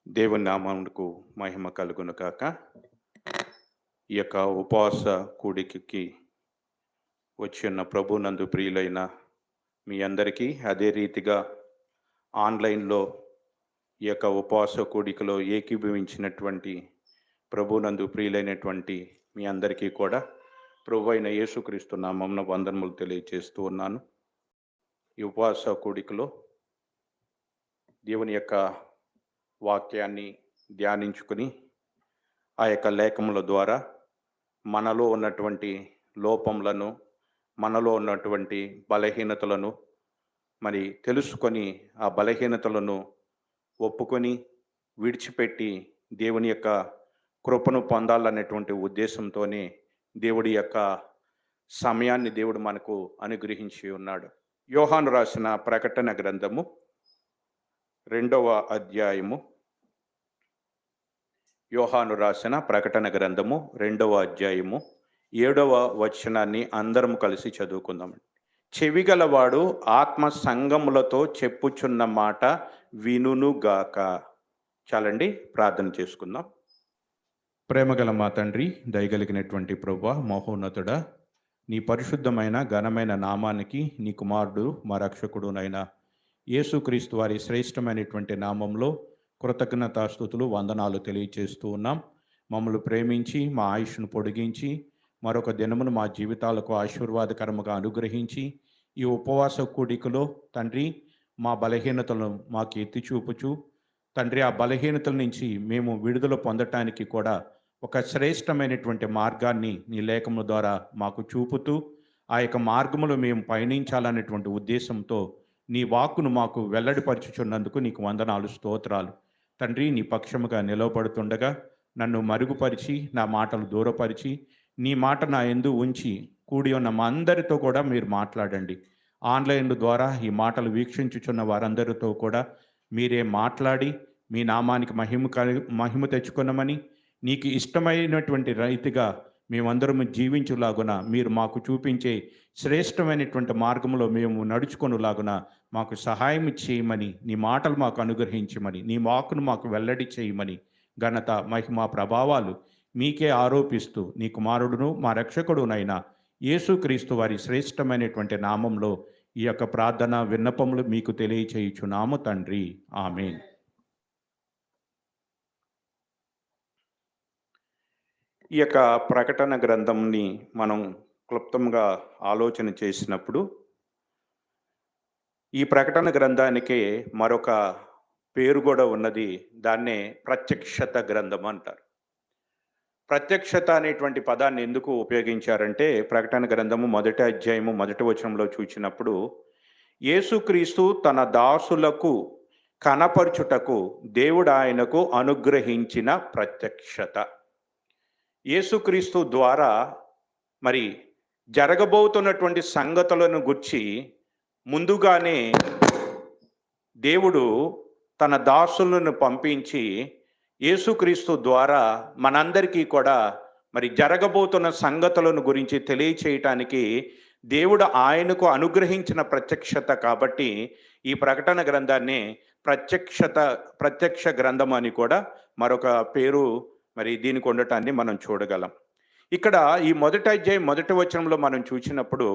దేవుని నామమునకు మహిమ కలుగును కాక. ఈ యొక్క ఉపవాస కూడికకి వచ్చి ఉన్న ప్రభునందు ప్రియులైన మీ అందరికీ, అదే రీతిగా ఆన్లైన్లో ఈ యొక్క ఉపవాస కూడికలో ఏకీభవించినటువంటి ప్రభునందు ప్రియులైనటువంటి మీ అందరికీ కూడా ప్రభు అయిన యేసుక్రీస్తు నామమున వందనములు తెలియజేస్తూ ఉన్నాను. ఈ ఉపవాస కూడికలో దేవుని యొక్క వాక్యాన్ని ధ్యానించుకుని ఆ యొక్క లేఖముల ద్వారా మనలో ఉన్నటువంటి లోపములను, మనలో ఉన్నటువంటి బలహీనతలను మరి తెలుసుకొని ఆ బలహీనతలను ఒప్పుకొని విడిచిపెట్టి దేవుని యొక్క కృపను పొందాలనేటువంటి ఉద్దేశంతోనే దేవుడి యొక్క సమయాన్ని దేవుడు మనకు అనుగ్రహించి ఉన్నాడు. యోహాను రాసిన ప్రకటన గ్రంథము 2వ అధ్యాయము. యోహాను రాసిన ప్రకటన గ్రంథము 2వ అధ్యాయము 7వ వచనాన్ని అందరం కలిసి చదువుకుందాం. చెవిగలవాడు ఆత్మ సంగములతో చెప్పుచున్న మాట వినుగాక. చాలండి, ప్రార్థన చేసుకుందాం. ప్రేమగల మా తండ్రి, దయగలిగినటువంటి ప్రభువా, మహోన్నతుడా, నీ పరిశుద్ధమైన ఘనమైన నామానికి నీ కుమారుడు మా రక్షకుడునైనా యేసుక్రీస్తు వారి శ్రేష్టమైనటువంటి నామంలో కృతజ్ఞతాస్తుతులు, వందనాలు తెలియచేస్తూ ఉన్నాం. మమ్మల్ని ప్రేమించి మా ఆయుష్ను పొడిగించి మరొక దినమును మా జీవితాలకు ఆశీర్వాదకరముగా అనుగ్రహించి ఈ ఉపవాస కూడికలో తండ్రి మా బలహీనతలను మాకు ఎత్తి చూపుచు తండ్రి ఆ బలహీనతల నుంచి మేము విడుదల పొందటానికి కూడా ఒక శ్రేష్టమైనటువంటి మార్గాన్ని నీ లేఖముల ద్వారా మాకు చూపుతూ ఆ యొక్క మార్గములో మేము పయనించాలనేటువంటి ఉద్దేశంతో నీ వాక్కును మాకు వెల్లడిపరచుచున్నందుకు నీకు వందనాలు, స్తోత్రాలు. తండ్రి, నీ పక్షముగా నిలవబడుతుండగా నన్ను మరుగుపరిచి నా మాటలు దూరపరిచి నీ మాట నా యందు ఉంచి కూడి ఉన్న మా అందరితో కూడా మీరు మాట్లాడండి. ఆన్లైన్ ద్వారా ఈ మాటలు వీక్షించుచున్న వారందరితో కూడా మీరే మాట్లాడి మీ నామానికి మహిమ తెచ్చుకున్నామని, నీకు ఇష్టమైనటువంటి రీతిగా మేమందరము జీవించులాగున మీరు మాకు చూపించే శ్రేష్టమైనటువంటి మార్గంలో మేము నడుచుకొనులాగున మాకు సహాయం చేయమని, నీ మాటలు మాకు అనుగ్రహించమని, నీ వాక్కును మాకు వెల్లడి చేయమని ఘనత, మహిమ, ప్రభావాలు మీకే ఆరోపిస్తూ నీ కుమారుడును మా రక్షకుడునైనా యేసుక్రీస్తు వారి శ్రేష్టమైనటువంటి నామంలో ఈ యొక్క ప్రార్థన విన్నపములు మీకు తెలియచేయుచున్నాము తండ్రి, ఆమేన్. ఈ యొక్క ప్రకటన గ్రంథంని మనం క్లుప్తంగా ఆలోచన చేసినప్పుడు ఈ ప్రకటన గ్రంథానికి మరొక పేరు కూడా ఉన్నది. దాన్నే ప్రత్యక్షత గ్రంథం అంటారు. ప్రత్యక్షత అనేటువంటి పదాన్ని ఎందుకు ఉపయోగించారంటే, ప్రకటన గ్రంథము 1వ అధ్యాయము 1వ వచనంలో చూసినప్పుడు యేసుక్రీస్తు తన దాసులకు కనపరచుటకు దేవుడు ఆయనకు అనుగ్రహించిన ప్రత్యక్షత. యేసుక్రీస్తు ద్వారా మరి జరగబోతున్నటువంటి సంగతులను గుర్చి ముందుగానే దేవుడు తన దాసులను పంపించి యేసుక్రీస్తు ద్వారా మనందరికీ కూడా మరి జరగబోతున్న సంగతులను గురించి తెలియచేయటానికి దేవుడు ఆయనకు అనుగ్రహించిన ప్రత్యక్షత. కాబట్టి ఈ ప్రకటన గ్రంథాన్ని ప్రత్యక్ష గ్రంథం అని కూడా మరొక పేరు మరి దీనికి ఉండటాన్ని మనం చూడగలం. ఇక్కడ ఈ 1వ అధ్యాయం 1వ వచనంలో మనం చూసినప్పుడు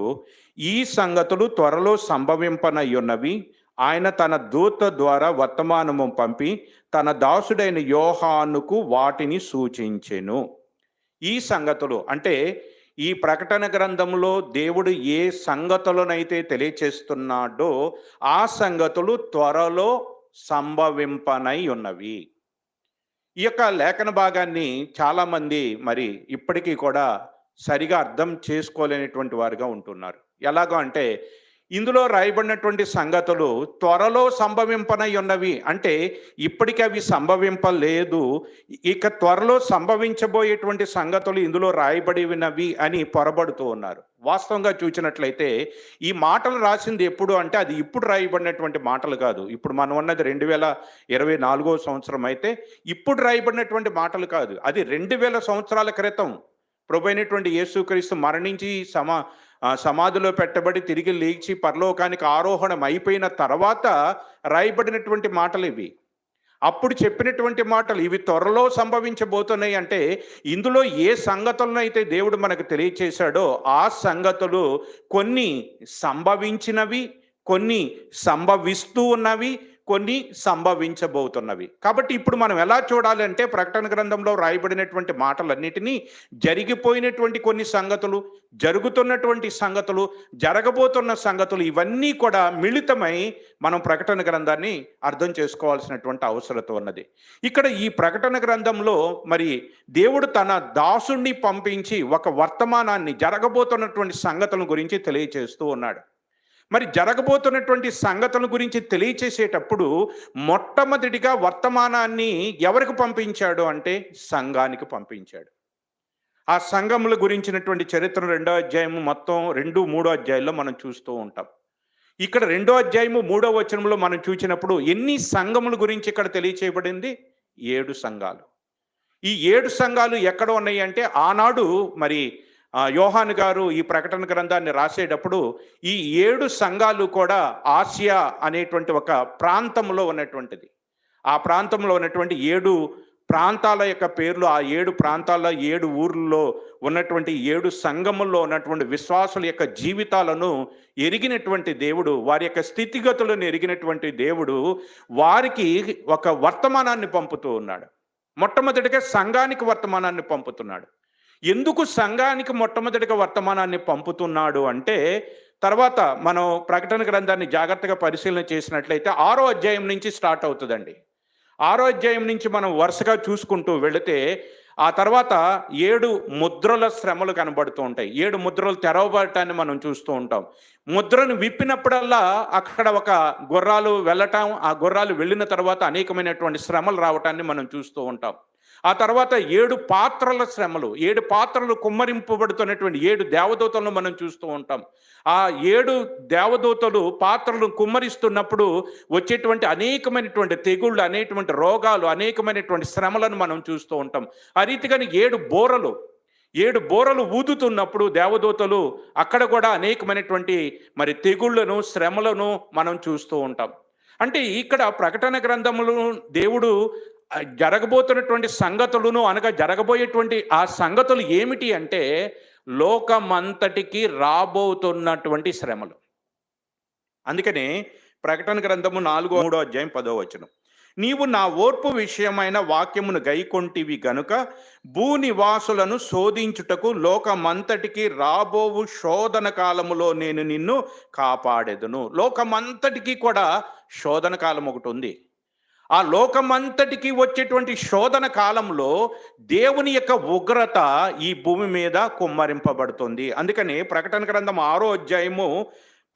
ఈ సంగతులు త్వరలో సంభవింపనయ్యున్నవి, ఆయన తన దూత ద్వారా వర్తమానము పంపి తన దాసుడైన యోహానుకు వాటిని సూచించెను. ఈ సంగతులు అంటే ఈ ప్రకటన గ్రంథంలో దేవుడు ఏ సంగతులనైతే తెలియచేస్తున్నాడో ఆ సంగతులు త్వరలో సంభవింపనై ఉన్నవి. ఈ యొక్క లేఖన భాగాన్ని చాలామంది మరి ఇప్పటికీ కూడా సరిగా అర్థం చేసుకోలేనటువంటి వారుగా ఉంటున్నారు. ఎలాగో అంటే ఇందులో రాయబడినటువంటి సంగతులు త్వరలో సంభవింపనై ఉన్నవి అంటే ఇప్పటికీ అవి సంభవింపలేదు, ఇక త్వరలో సంభవించబోయేటువంటి సంగతులు ఇందులో రాయబడినవి అని పొరబడుతూ ఉన్నారు. వాస్తవంగా చూసినట్లయితే ఈ మాటలు రాసింది ఎప్పుడు అంటే అది ఇప్పుడు రాయబడినటువంటి మాటలు కాదు. ఇప్పుడు మనం ఉన్నది 2024వ సంవత్సరం అయితే ఇప్పుడు రాయబడినటువంటి మాటలు కాదు. అది 2000 సంవత్సరాల క్రితం ప్రభువైనటువంటి యేసుక్రీస్తు మరణించి సమాధిలో పెట్టబడి తిరిగి లేచి పరలోకానికి ఆరోహణం అయిపోయిన తర్వాత రాయబడినటువంటి మాటలు ఇవి. అప్పుడు చెప్పినటువంటి మాటలు ఇవి త్వరలో సంభవించబోతున్నాయి అంటే, ఇందులో ఏ సంగతులను అయితే దేవుడు మనకు తెలియచేశాడో ఆ సంగతులు కొన్ని సంభవించినవి, కొన్ని సంభవిస్తూ ఉన్నవి, కొన్ని సంభవించబోతున్నవి. కాబట్టి ఇప్పుడు మనం ఎలా చూడాలంటే, ప్రకటన గ్రంథంలో రాయబడినటువంటి మాటలన్నిటినీ జరిగిపోయినటువంటి కొన్ని సంగతులు, జరుగుతున్నటువంటి సంగతులు, జరగబోతున్న సంగతులు ఇవన్నీ కూడా మిళితమై మనం ప్రకటన గ్రంథాన్ని అర్థం చేసుకోవాల్సినటువంటి అవసరత ఉన్నది. ఇక్కడ ఈ ప్రకటన గ్రంథంలో మరి దేవుడు తన దాసుణ్ణి పంపించి ఒక వర్తమానాన్ని, జరగబోతున్నటువంటి సంగతుల గురించి తెలియచేస్తూ ఉన్నాడు. మరి జరగబోతున్నటువంటి సంగతుల గురించి తెలియచేసేటప్పుడు మొట్టమొదటిగా వర్తమానాన్ని ఎవరికి పంపించాడు అంటే సంఘానికి పంపించాడు. ఆ సంఘముల గురించినటువంటి చరిత్ర 2వ అధ్యాయము మొత్తం 2, 3 అధ్యాయాల్లో మనం చూస్తూ ఉంటాం. ఇక్కడ 2వ అధ్యాయము 3వ వచనంలో మనం చూసినప్పుడు ఎన్ని సంఘముల గురించి ఇక్కడ తెలియచేయబడింది? 7 సంఘాలు. ఈ 7 సంఘాలు ఎక్కడ ఉన్నాయి అంటే, ఆనాడు మరి యోహాను గారు ఈ ప్రకటన గ్రంథాన్ని రాసేటప్పుడు ఈ 7 సంఘాలు కూడా ఆసియా అనేటువంటి ఒక ప్రాంతంలో ఉన్నటువంటిది. ఆ ప్రాంతంలో ఉన్నటువంటి 7 ప్రాంతాల యొక్క పేర్లు, ఆ 7 ప్రాంతాల్లో 7 ఊర్లలో ఉన్నటువంటి 7 సంఘముల్లో ఉన్నటువంటి విశ్వాసుల యొక్క జీవితాలను ఎరిగినటువంటి దేవుడు, వారి యొక్క స్థితిగతులను ఎరిగినటువంటి దేవుడు వారికి ఒక వర్తమానాన్ని పంపుతూ ఉన్నాడు. మొట్టమొదటిగా సంఘానికి వర్తమానాన్ని పంపుతున్నాడు. ఎందుకు సంఘానికి మొట్టమొదటిగా వర్తమానాన్ని పంపుతున్నాడు అంటే, తర్వాత మనం ప్రకటన గ్రంథాన్ని జాగ్రత్తగా పరిశీలన చేసినట్లయితే 6వ అధ్యాయం నుంచి స్టార్ట్ అవుతుందండి. 6వ అధ్యాయం నుంచి మనం వరుసగా చూసుకుంటూ వెళితే ఆ తర్వాత 7 ముద్రల శ్రమలు కనబడుతూ ఉంటాయి. 7 ముద్రలు తెరవబడటాన్ని మనం చూస్తూ ఉంటాం. ముద్రను విప్పినప్పుడల్లా అక్కడ ఒక గుర్రాలు వెళ్ళటం, ఆ గుర్రాలు వెళ్ళిన తర్వాత అనేకమైనటువంటి శ్రమలు రావటాన్ని మనం చూస్తూ ఉంటాం. ఆ తర్వాత 7 పాత్రల శ్రమలు, 7 పాత్రలు కుమ్మరింపబడుతున్నటువంటి 7 దేవదూతలను మనం చూస్తూ ఉంటాం. ఆ 7 దేవదూతలు పాత్రలు కుమ్మరిస్తున్నప్పుడు వచ్చేటువంటి అనేకమైనటువంటి తెగుళ్ళు, అనేకమైన రోగాలు, అనేకమైనటువంటి శ్రమలను మనం చూస్తూ ఉంటాం. ఆ రీతిగానే 7 బోరలు ఊదుతున్నప్పుడు దేవదూతలు అక్కడ కూడా అనేకమైనటువంటి మరి తెగుళ్లను, శ్రమలను మనం చూస్తూ ఉంటాం. అంటే ఇక్కడ ప్రకటన గ్రంథములు దేవుడు జరగబోతున్నటువంటి సంగతులను, అనగా జరగబోయేటువంటి ఆ సంగతులు ఏమిటి అంటే, లోకమంతటికి రాబోతున్నటువంటి శ్రమలు. అందుకనే ప్రకటన గ్రంథము 3వ అధ్యాయం 10వ వచనం, నీవు నా ఓర్పు విషయమైన వాక్యమును గైకొంటివి గనుక భూనివాసులను శోధించుటకు లోకమంతటికి రాబోవు శోధన కాలములో నేను నిన్ను కాపాడెదను. లోకమంతటికి కూడా శోధన కాలం ఒకటి ఉంది. ఆ లోకమంతటికి వచ్చేటువంటి శోధన కాలంలో దేవుని యొక్క ఉగ్రత ఈ భూమి మీద కుమ్మరింపబడుతుంది. అందుకని ప్రకటన గ్రంథం 6వ అధ్యాయము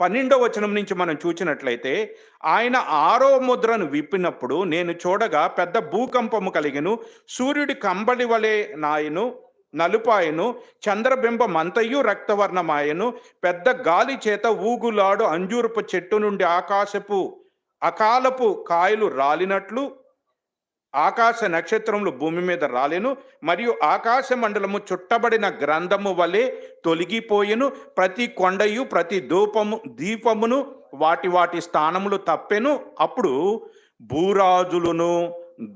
12వ వచనం నుంచి మనం చూసినట్లయితే, ఆయన 6వ ముద్రను విప్పినప్పుడు నేను చూడగా పెద్ద భూకంపము కలిగెను, సూర్యుడి కంబళి వలె నాయను, నలుపాయను, చంద్రబింబమంతయు రక్తవర్ణమాయను, పెద్ద గాలి చేత ఊగులాడు అంజూరపు చెట్టు నుండి అకాలపు కాయలు రాలినట్లు ఆకాశ నక్షత్రములు భూమి మీద రాలెను, మరియు ఆకాశ మండలము చుట్టబడిన గ్రంథము వలె తొలగిపోయెను. ప్రతి కొండయు ప్రతి దీపమును వాటి స్థానములు తప్పెను. అప్పుడు భూరాజులను,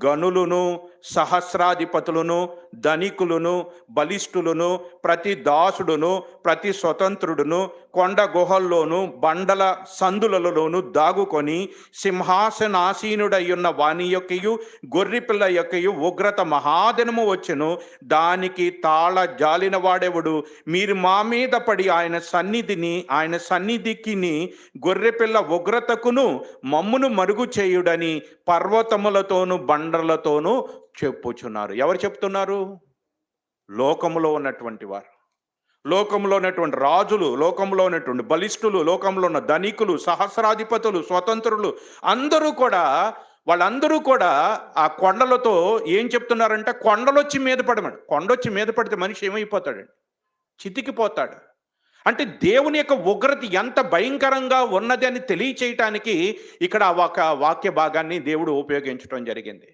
గనులను, సహస్రాధిపతులను, ధనికులను, బలిష్ఠులను, ప్రతి దాసుడును, ప్రతి స్వతంత్రుడును కొండ గుహల్లోను బండల సందులలోను దాగుకొని సింహాసనాసీనుడయ్యున్న వాని యొక్కయు గొర్రెపిల్ల యొక్కయు ఉగ్రత మహాదినము వచ్చెను. దానికి తాళ జాలిన వాడెవడు? మీరు మా మీద పడి ఆయన సన్నిధికిని గొర్రెపిల్ల ఉగ్రతకును మమ్మును మరుగు చేయుడని పర్వతములతోను బండలతోనూ చెప్పుచున్నారు. ఎవరు చెప్తున్నారు? లోకములో ఉన్నటువంటి వారు, లోకంలో ఉన్నటువంటి రాజులు, లోకంలో ఉన్నటువంటి బలిష్ఠులు, లోకంలో ఉన్న ధనికులు, సహస్రాధిపతులు, స్వతంత్రులు వాళ్ళందరూ కూడా ఆ కొండలతో ఏం చెప్తున్నారంటే, కొండలొచ్చి మీద పడితే మనిషి ఏమైపోతాడండి? చితికిపోతాడు. అంటే దేవుని యొక్క ఉగ్రత ఎంత భయంకరంగా ఉన్నది అని తెలియచేయటానికి ఇక్కడ ఒక వాక్య భాగాన్ని దేవుడు ఉపయోగించడం జరిగింది.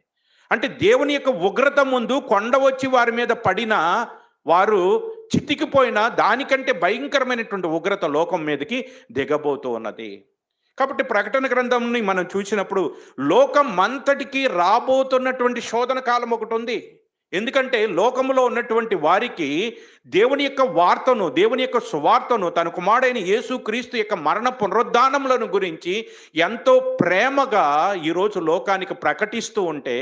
అంటే దేవుని యొక్క ఉగ్రత ముందు కొండ వచ్చి వారి మీద పడిన వారు చితికిపోయిన దానికంటే భయంకరమైనటువంటి ఉగ్రత లోకం మీదకి దిగబోతూ ఉన్నది. కాబట్టి ప్రకటన గ్రంథంని మనం చూసినప్పుడు లోకం అంతటికి రాబోతున్నటువంటి శోధన కాలం ఒకటి ఉంది. ఎందుకంటే లోకములో ఉన్నటువంటి వారికి దేవుని యొక్క వార్తను, దేవుని యొక్క సువార్తను, తన కుమారుడైన యేసుక్రీస్తు యొక్క మరణ పునరుద్ధానములను గురించి ఎంతో ప్రేమగా ఈరోజు లోకానికి ప్రకటిస్తూ ఉంటే,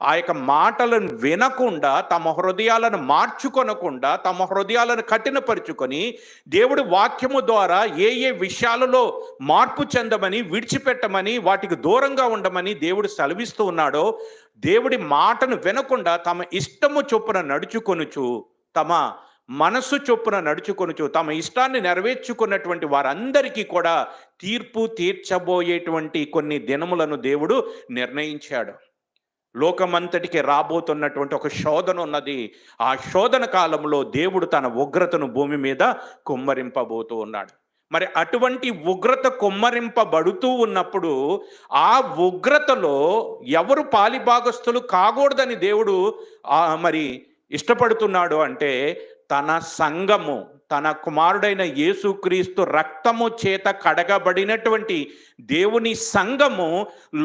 ఆ యొక్క మాటలను వినకుండా, తమ హృదయాలను మార్చుకొనకుండా, తమ హృదయాలను కఠినపరుచుకొని దేవుడి వాక్యము ద్వారా ఏ ఏ విషయాలలో మార్పు చెందమని, విడిచిపెట్టమని, వాటికి దూరంగా ఉండమని దేవుడు సెలవిస్తూ ఉన్నాడో, దేవుడి మాటను వినకుండా తమ ఇష్టము చొప్పున నడుచుకొనుచు, తమ మనస్సు చొప్పున నడుచుకొనుచు, తమ ఇష్టాన్ని నెరవేర్చుకున్నటువంటి వారందరికీ కూడా తీర్పు తీర్చబోయేటువంటి కొన్ని దినములను దేవుడు నిర్ణయించాడు. లోకమంతటికి రాబోతున్నటువంటి ఒక శోధన ఉన్నది. ఆ శోధన కాలంలో దేవుడు తన ఉగ్రతను భూమి మీద కుమ్మరింపబోతూ ఉన్నాడు. మరి అటువంటి ఉగ్రత కుమ్మరింపబడుతూ ఉన్నప్పుడు ఆ ఉగ్రతలో ఎవరు పాలిభాగస్తులు కాకూడదని దేవుడు మరి ఇష్టపడుతున్నాడు అంటే, తన సంఘము, తన కుమారుడైన యేసుక్రీస్తు రక్తము చేత కడగబడినటువంటి దేవుని సంఘము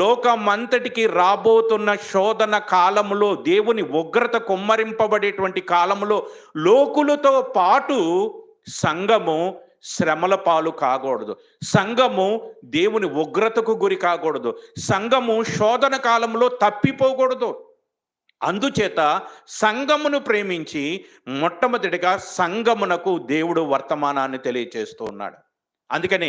లోకమంతటికి రాబోతున్న శోధన కాలములో, దేవుని ఉగ్రత కుమ్మరింపబడేటువంటి కాలములో లోకులతో పాటు సంఘము శ్రమల పాలు కాకూడదు. సంఘము దేవుని ఉగ్రతకు గురి కాకూడదు. సంఘము శోధన కాలంలో తప్పిపోకూడదు. అందుచేత సంఘమును ప్రేమించి మొట్టమొదటిగా సంఘమునకు దేవుడు వర్తమానాన్ని తెలియచేస్తూ ఉన్నాడు. అందుకని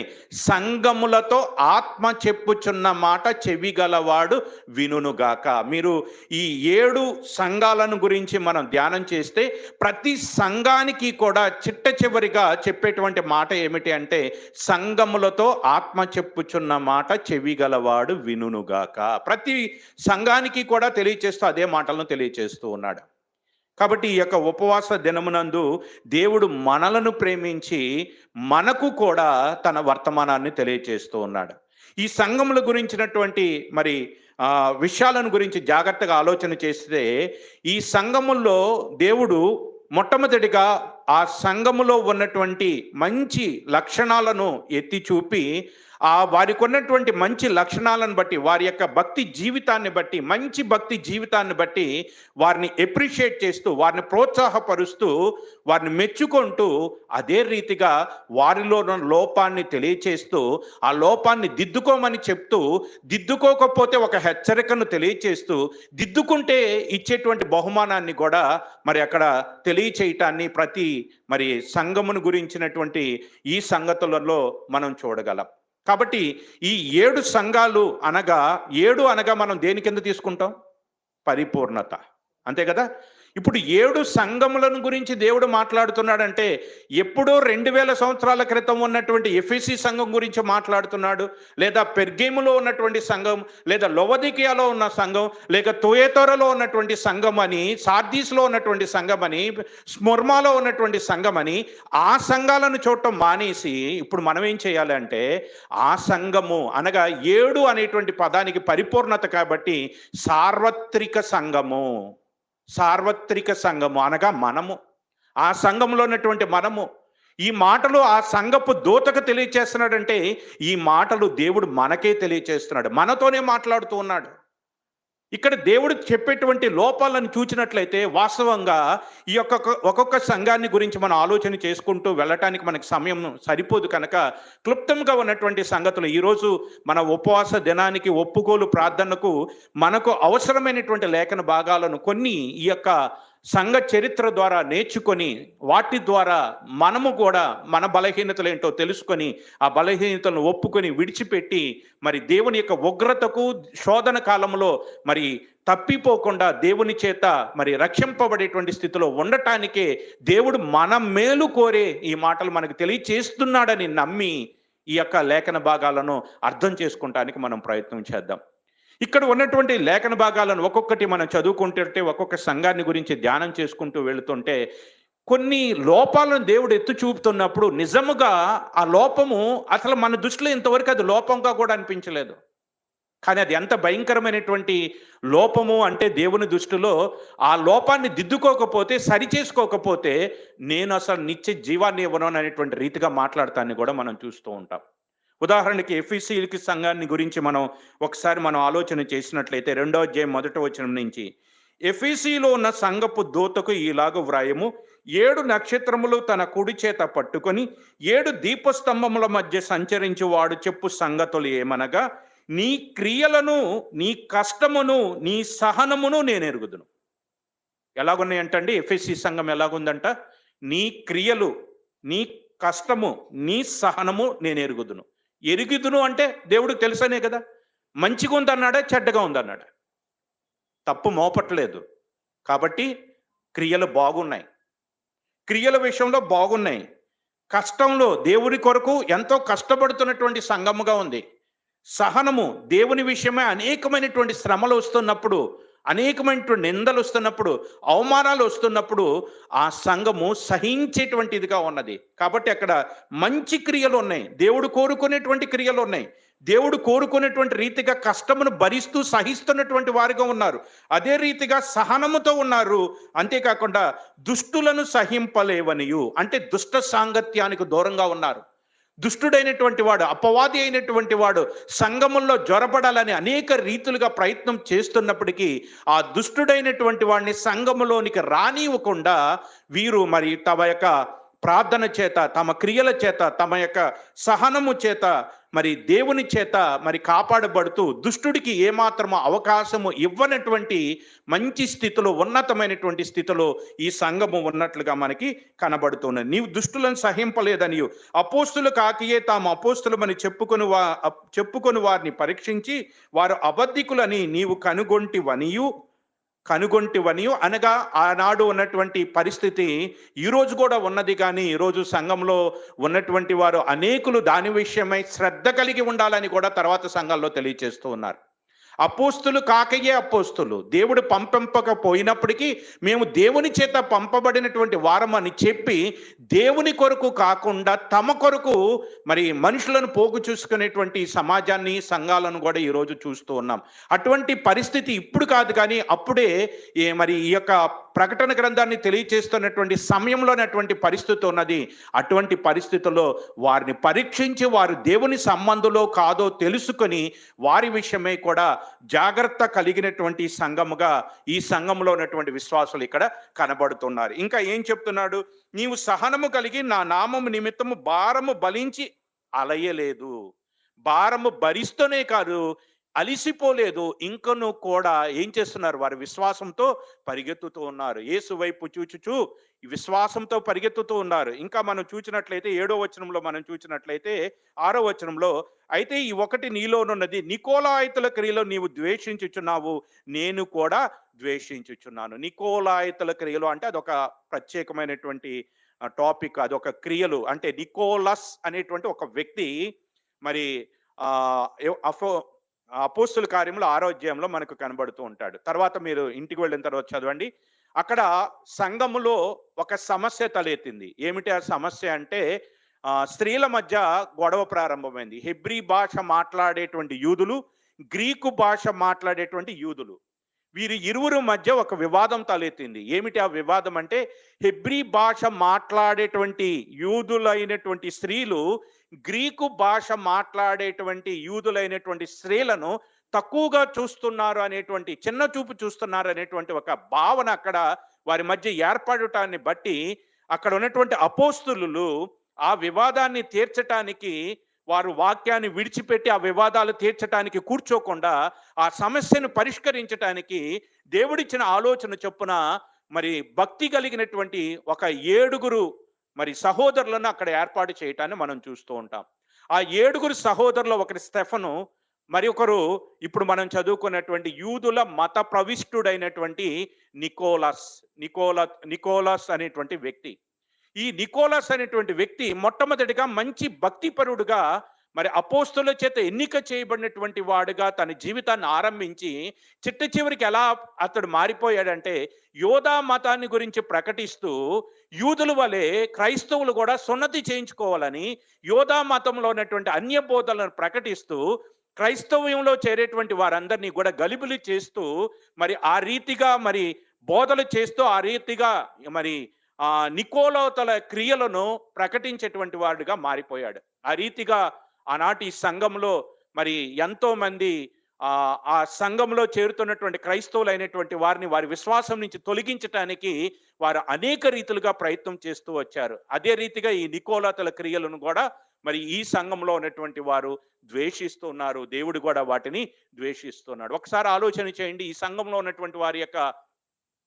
సంఘములతో ఆత్మ చెప్పుచున్న మాట చెవిగలవాడు వినుగాక. మీరు ఈ 7 సంఘాలను గురించి మనం ధ్యానం చేస్తే ప్రతి సంఘానికి కూడా చిట్ట చివరిగా చెప్పేటువంటి మాట ఏమిటి అంటే, సంఘములతో ఆత్మ చెప్పుచున్న మాట చెవిగలవాడు వినుగాక. ప్రతి సంఘానికి కూడా తెలియచేస్తూ అదే మాటలను తెలియచేస్తూ ఉన్నాడు. కాబట్టి ఈ యొక్క ఉపవాస దినమునందు దేవుడు మనలను ప్రేమించి మనకు కూడా తన వర్తమానాన్ని తెలియచేస్తూ ఉన్నాడు. ఈ సంఘముల గురించినటువంటి మరి విషయాలను గురించి జాగ్రత్తగా ఆలోచన చేస్తే, ఈ సంఘముల్లో దేవుడు మొట్టమొదటిగా ఆ సంఘములో ఉన్నటువంటి మంచి లక్షణాలను ఎత్తి చూపి, వారికి ఉన్నటువంటి మంచి లక్షణాలను బట్టి, వారి యొక్క భక్తి జీవితాన్ని బట్టి, మంచి భక్తి జీవితాన్ని బట్టి వారిని ఎప్రిషియేట్ చేస్తూ, వారిని ప్రోత్సాహపరుస్తూ, వారిని మెచ్చుకుంటూ, అదే రీతిగా వారిలో లోపాన్ని తెలియచేస్తూ, ఆ లోపాన్ని దిద్దుకోమని చెప్తూ, దిద్దుకోకపోతే ఒక హెచ్చరికను తెలియచేస్తూ, దిద్దుకుంటే ఇచ్చేటువంటి బహుమానాన్ని కూడా మరి అక్కడ తెలియచేయటాన్ని ప్రతి మరి సంఘమును గురించినటువంటి ఈ సంగతులలో మనం చూడగలం. కాబట్టి ఈ 7 సంఘాలు అనగా, 7 అనగా మనం దేని కింద తీసుకుంటాం? పరిపూర్ణత, అంతే కదా. ఇప్పుడు 7 సంఘములను గురించి దేవుడు మాట్లాడుతున్నాడంటే, ఎప్పుడో 2000 సంవత్సరాల క్రితం ఉన్నటువంటి ఎఫెసీ సంఘం గురించి మాట్లాడుతున్నాడు, లేదా పెర్గేములో ఉన్నటువంటి సంఘం, లేదా లొవదికియాలో ఉన్న సంఘం, లేక తుయేతోరలో ఉన్నటువంటి సంఘం అని, సార్దీస్లో ఉన్నటువంటి సంఘం అని, స్ముర్మాలో ఉన్నటువంటి సంఘం అని ఆ సంఘాలను చూడటం మానేసి ఇప్పుడు మనం ఏం చేయాలి అంటే, ఆ సంఘము అనగా 7 అనేటువంటి పదానికి పరిపూర్ణత కాబట్టి సార్వత్రిక సంఘము, సార్వత్రిక సంఘము అనగా మనము, ఆ సంఘంలో ఉన్నటువంటి మనము. ఈ మాటలు ఆ సంఘపు దూతకు తెలియచేస్తున్నాడంటే, ఈ మాటలు దేవుడు మనకే తెలియచేస్తున్నాడు, మనతోనే మాట్లాడుతూ ఉన్నాడు. ఇక్కడ దేవుడు చెప్పేటువంటి లోపాలను చూచినట్లయితే వాస్తవంగా ఈ ఒక్కొక్క సంఘాన్ని గురించి మనం ఆలోచన చేసుకుంటూ వెళ్ళటానికి మనకి సమయం సరిపోదు కనుక క్లుప్తంగా ఉన్నటువంటి సంగతులు ఈరోజు మన ఉపవాస దినానికి, ఒప్పుకోలు ప్రార్థనకు మనకు అవసరమైనటువంటి లేఖన భాగాలను కొన్ని ఈ యొక్క సంఘ చరిత్ర ద్వారా నేర్చుకొని, వాటి ద్వారా మనము కూడా మన బలహీనతలు ఏంటో తెలుసుకొని, ఆ బలహీనతలను ఒప్పుకొని విడిచిపెట్టి మరి దేవుని యొక్క ఉగ్రతకు, శోధన కాలంలో మరి తప్పిపోకుండా దేవుని చేత మరి రక్షింపబడేటువంటి స్థితిలో ఉండటానికే దేవుడు మన మేలు కోరే ఈ మాటలు మనకు తెలియచేస్తున్నాడని నమ్మి ఈ యొక్క లేఖన భాగాలను అర్థం చేసుకుంటానికి మనం ప్రయత్నం చేద్దాం. ఇక్కడ ఉన్నటువంటి లేఖన భాగాలను ఒక్కొక్కటి మనం చదువుకుంటుంటే, ఒక్కొక్క సంఘాన్ని గురించి ధ్యానం చేసుకుంటూ వెళుతుంటే, కొన్ని లోపాలను దేవుడు ఎత్తు చూపుతున్నప్పుడు నిజముగా ఆ లోపము అసలు మన దృష్టిలో ఇంతవరకు అది లోపంగా కూడా అనిపించలేదు. కానీ అది ఎంత భయంకరమైనటువంటి లోపము అంటే, దేవుని దృష్టిలో ఆ లోపాన్ని దిద్దుకోకపోతే, సరిచేసుకోకపోతే నేను అసలు నిత్య జీవాన్ని ఇవ్వను అనేటువంటి రీతిగా మాట్లాడతాన్ని కూడా మనం చూస్తూ ఉంటాం. ఉదాహరణకి ఎఫెసీయులకి సంఘాన్ని గురించి మనం ఆలోచన చేసినట్లయితే 2వ అధ్యాయం 1వ వచనం నుంచి, ఎఫెసీలో ఉన్న సంఘపు దూతకు ఈలాగ వ్రాయము, 7 నక్షత్రములు తన కుడి చేత పట్టుకొని 7 దీపస్తంభముల మధ్య సంచరించి వాడు చెప్పు సంగతులు ఏమనగా, నీ క్రియలను, నీ కష్టమును, నీ సహనమును నేను ఎరుగుదును. ఎలాగున్నాయంటండి? ఎఫెసీ సంఘం ఎలాగుందంట? నీ క్రియలు, నీ కష్టము, నీ సహనము నేను ఎరుగుదును. ఎరుగుదును అంటే దేవుడికి తెలుసనే కదా. మంచిగా ఉందన్నాడా, చెడ్డగా ఉందన్నాడా? తప్పు మోపట్లేదు. కాబట్టి క్రియలు బాగున్నాయి, క్రియల విషయంలో బాగున్నాయి. కష్టంలో దేవుని కొరకు ఎంతో కష్టపడుతున్నటువంటి సంఘముగా ఉంది. సహనము, దేవుని విషయమే అనేకమైనటువంటి శ్రమలు వస్తున్నప్పుడు, అనేకమైనటువంటి నిందలు వస్తున్నప్పుడు, అవమానాలు వస్తున్నప్పుడు ఆ సంఘము సహించేటువంటిదిగా ఉన్నది. కాబట్టి అక్కడ మంచి క్రియలు ఉన్నాయి, దేవుడు కోరుకునేటువంటి క్రియలు ఉన్నాయి. దేవుడు కోరుకునేటువంటి రీతిగా కష్టమును భరిస్తూ సహిస్తున్నటువంటి వారిగా ఉన్నారు. అదే రీతిగా సహనముతో ఉన్నారు. అంతేకాకుండా దుష్టులను సహింపలేవనియు, అంటే దుష్ట సాంగత్యానికి దూరంగా ఉన్నారు. దుష్టుడైనటువంటి వాడు, అపవాది అయినటువంటి వాడు సంఘముల్లో జ్వరపడాలని అనేక రీతులుగా ప్రయత్నం చేస్తున్నప్పటికీ ఆ దుష్టుడైనటువంటి వాడిని సంఘములోనికి రానివ్వకుండా వీరు మరి తమ యొక్క ప్రార్థన చేత, తమ క్రియల చేత, తమ యొక్క సహనము చేత, మరి దేవుని చేత మరి కాపాడబడుతూ దుష్టుడికి ఏమాత్రము అవకాశము ఇవ్వనటువంటి మంచి స్థితిలో, ఉన్నతమైనటువంటి స్థితిలో ఈ సంఘము ఉన్నట్లుగా మనకి కనబడుతున్నది. నీవు దుష్టులను సహింపలేదని అపోస్తులు కాకియే తాము అపోస్తులమని చెప్పుకొని వారిని పరీక్షించి వారు అబద్ధికులని నీవు కనుగొంటివనియు అనగా ఆనాడు ఉన్నటువంటి పరిస్థితి ఈరోజు కూడా ఉన్నది. కానీ ఈరోజు సంఘంలో ఉన్నటువంటి వారు అనేకులు దాని విషయమై శ్రద్ధ కలిగి ఉండాలని కూడా తర్వాత సంఘాల్లో తెలియజేస్తూ ఉన్నారు. అపోస్తులు కాకయే అపోస్తులు, దేవుడు పంపింపకపోయినప్పటికీ మేము దేవుని చేత పంపబడినటువంటి వారమని చెప్పి దేవుని కొరకు కాకుండా తమ కొరకు మరి మనుషులను పోగు చూసుకునేటువంటి సమాజాన్ని, సంఘాలను కూడా ఈరోజు చూస్తూ ఉన్నాం. అటువంటి పరిస్థితి ఇప్పుడు కాదు, కానీ అప్పుడే మరి ఈ యొక్క ప్రకటన గ్రంథాన్ని తెలియచేస్తున్నటువంటి సమయంలోనే అటువంటి పరిస్థితి ఉన్నది. అటువంటి పరిస్థితుల్లో వారిని పరీక్షించి వారు దేవుని సంబంధంలో కాదో తెలుసుకొని వారి విషయమై కూడా జాగ్రత్త కలిగినటువంటి సంఘముగా ఈ సంఘంలో ఉన్నటువంటి విశ్వాసులు ఇక్కడ కనబడుతున్నారు. ఇంకా ఏం చెప్తున్నాడు? నీవు సహనము కలిగి నా నామము నిమిత్తము భారము బలించి అలయలేదు. భారము భరిస్తూనే కాదు, అలిసిపోలేదు. ఇంకను కూడా ఏం చేస్తున్నారు? వారి విశ్వాసంతో పరిగెత్తుతూ ఉన్నారు. యేసు వైపు చూచుచూ విశ్వాసంతో పరిగెత్తుతూ ఉన్నారు. ఇంకా మనం చూసినట్లయితే 7వ వచనంలో మనం చూసినట్లయితే 6వ వచనంలో, అయితే ఈ ఒకటి నీలోనున్నది, నికోలాయితుల క్రియలో నీవు ద్వేషించుచున్నావు, నేను కూడా ద్వేషించుచున్నాను. నికోలాయితుల క్రియలు అంటే అదొక ప్రత్యేకమైనటువంటి టాపిక్, అదొక క్రియలు. అంటే నికోలస్ అనేటువంటి ఒక వ్యక్తి మరి అపోస్తుల కార్యములు 6వ అధ్యాయంలో మనకు కనబడుతూ ఉంటాడు. తర్వాత మీరు ఇంటికి వెళ్ళిన తర్వాత చదవండి. అక్కడ సంఘములో ఒక సమస్య తలెత్తింది. ఏమిటి ఆ సమస్య అంటే స్త్రీల మధ్య గొడవ ప్రారంభమైంది. హెబ్రీ భాష మాట్లాడేటువంటి యూదులు, గ్రీకు భాష మాట్లాడేటువంటి యూదులు, వీరి ఇరువురు మధ్య ఒక వివాదం తలెత్తింది. ఏమిటి ఆ వివాదం అంటే, హెబ్రీ భాష మాట్లాడేటువంటి యూదులైనటువంటి స్త్రీలు గ్రీకు భాష మాట్లాడేటువంటి యూదులైనటువంటి స్త్రీలను తక్కువగా చూస్తున్నారు అనేటువంటి, చిన్న చూపు చూస్తున్నారు అనేటువంటి ఒక భావన అక్కడ వారి మధ్య ఏర్పడటాన్ని బట్టి అక్కడ ఉన్నటువంటి అపోస్తులు ఆ వివాదాన్ని తీర్చటానికి వారు వాక్యాన్ని విడిచిపెట్టి ఆ వివాదాలు తీర్చడానికి కూర్చోకుండా ఆ సమస్యను పరిష్కరించటానికి దేవుడిచ్చిన ఆలోచన చొప్పున మరి భక్తి కలిగినటువంటి ఒక 7 మరి సహోదరులను అక్కడ ఏర్పాటు చేయటాన్ని మనం చూస్తూ ఉంటాం. ఆ 7 సహోదరులు, ఒకరి స్టెఫను, మరి ఒకరు ఇప్పుడు మనం చదువుకున్నటువంటి యూదుల మత ప్రవిష్టుడైనటువంటి నికోలస్ అనేటువంటి వ్యక్తి. ఈ నికోలస్ అనేటువంటి వ్యక్తి మొట్టమొదటిగా మంచి భక్తిపరుడుగా మరి అపోస్తుల చేత ఎన్నిక చేయబడినటువంటి వాడుగా తన జీవితాన్ని ఆరంభించి చిట్ట చివరికి ఎలా అతడు మారిపోయాడంటే, యోధా మతాన్ని గురించి ప్రకటిస్తూ యూదుల వలె క్రైస్తవులు కూడా సున్నతి చేయించుకోవాలని యోధా మతంలో ఉన్నటువంటి అన్య బోధలను ప్రకటిస్తూ క్రైస్తవ్యంలో చేరేటువంటి వారందరినీ కూడా గలిబిలి చేస్తూ మరి ఆ రీతిగా మరి బోధలు చేస్తూ ఆ రీతిగా మరి నికోలతల క్రియలను ప్రకటించేటువంటి వాడుగా మారిపోయాడు. ఆ రీతిగా ఆనాటి సంఘంలో మరి ఎంతో మంది ఆ సంఘంలో చేరుతున్నటువంటి క్రైస్తవులైనటువంటి వారిని వారి విశ్వాసం నుంచి తొలగించటానికి వారు అనేక రీతులుగా ప్రయత్నం చేస్తూ వచ్చారు. అదే రీతిగా ఈ నికోలాతుల క్రియలను కూడా మరి ఈ సంఘంలో ఉన్నటువంటి వారు ద్వేషిస్తున్నారు. దేవుడు కూడా వాటిని ద్వేషిస్తున్నాడు. ఒకసారి ఆలోచన చేయండి. ఈ సంఘంలో ఉన్నటువంటి వారి యొక్క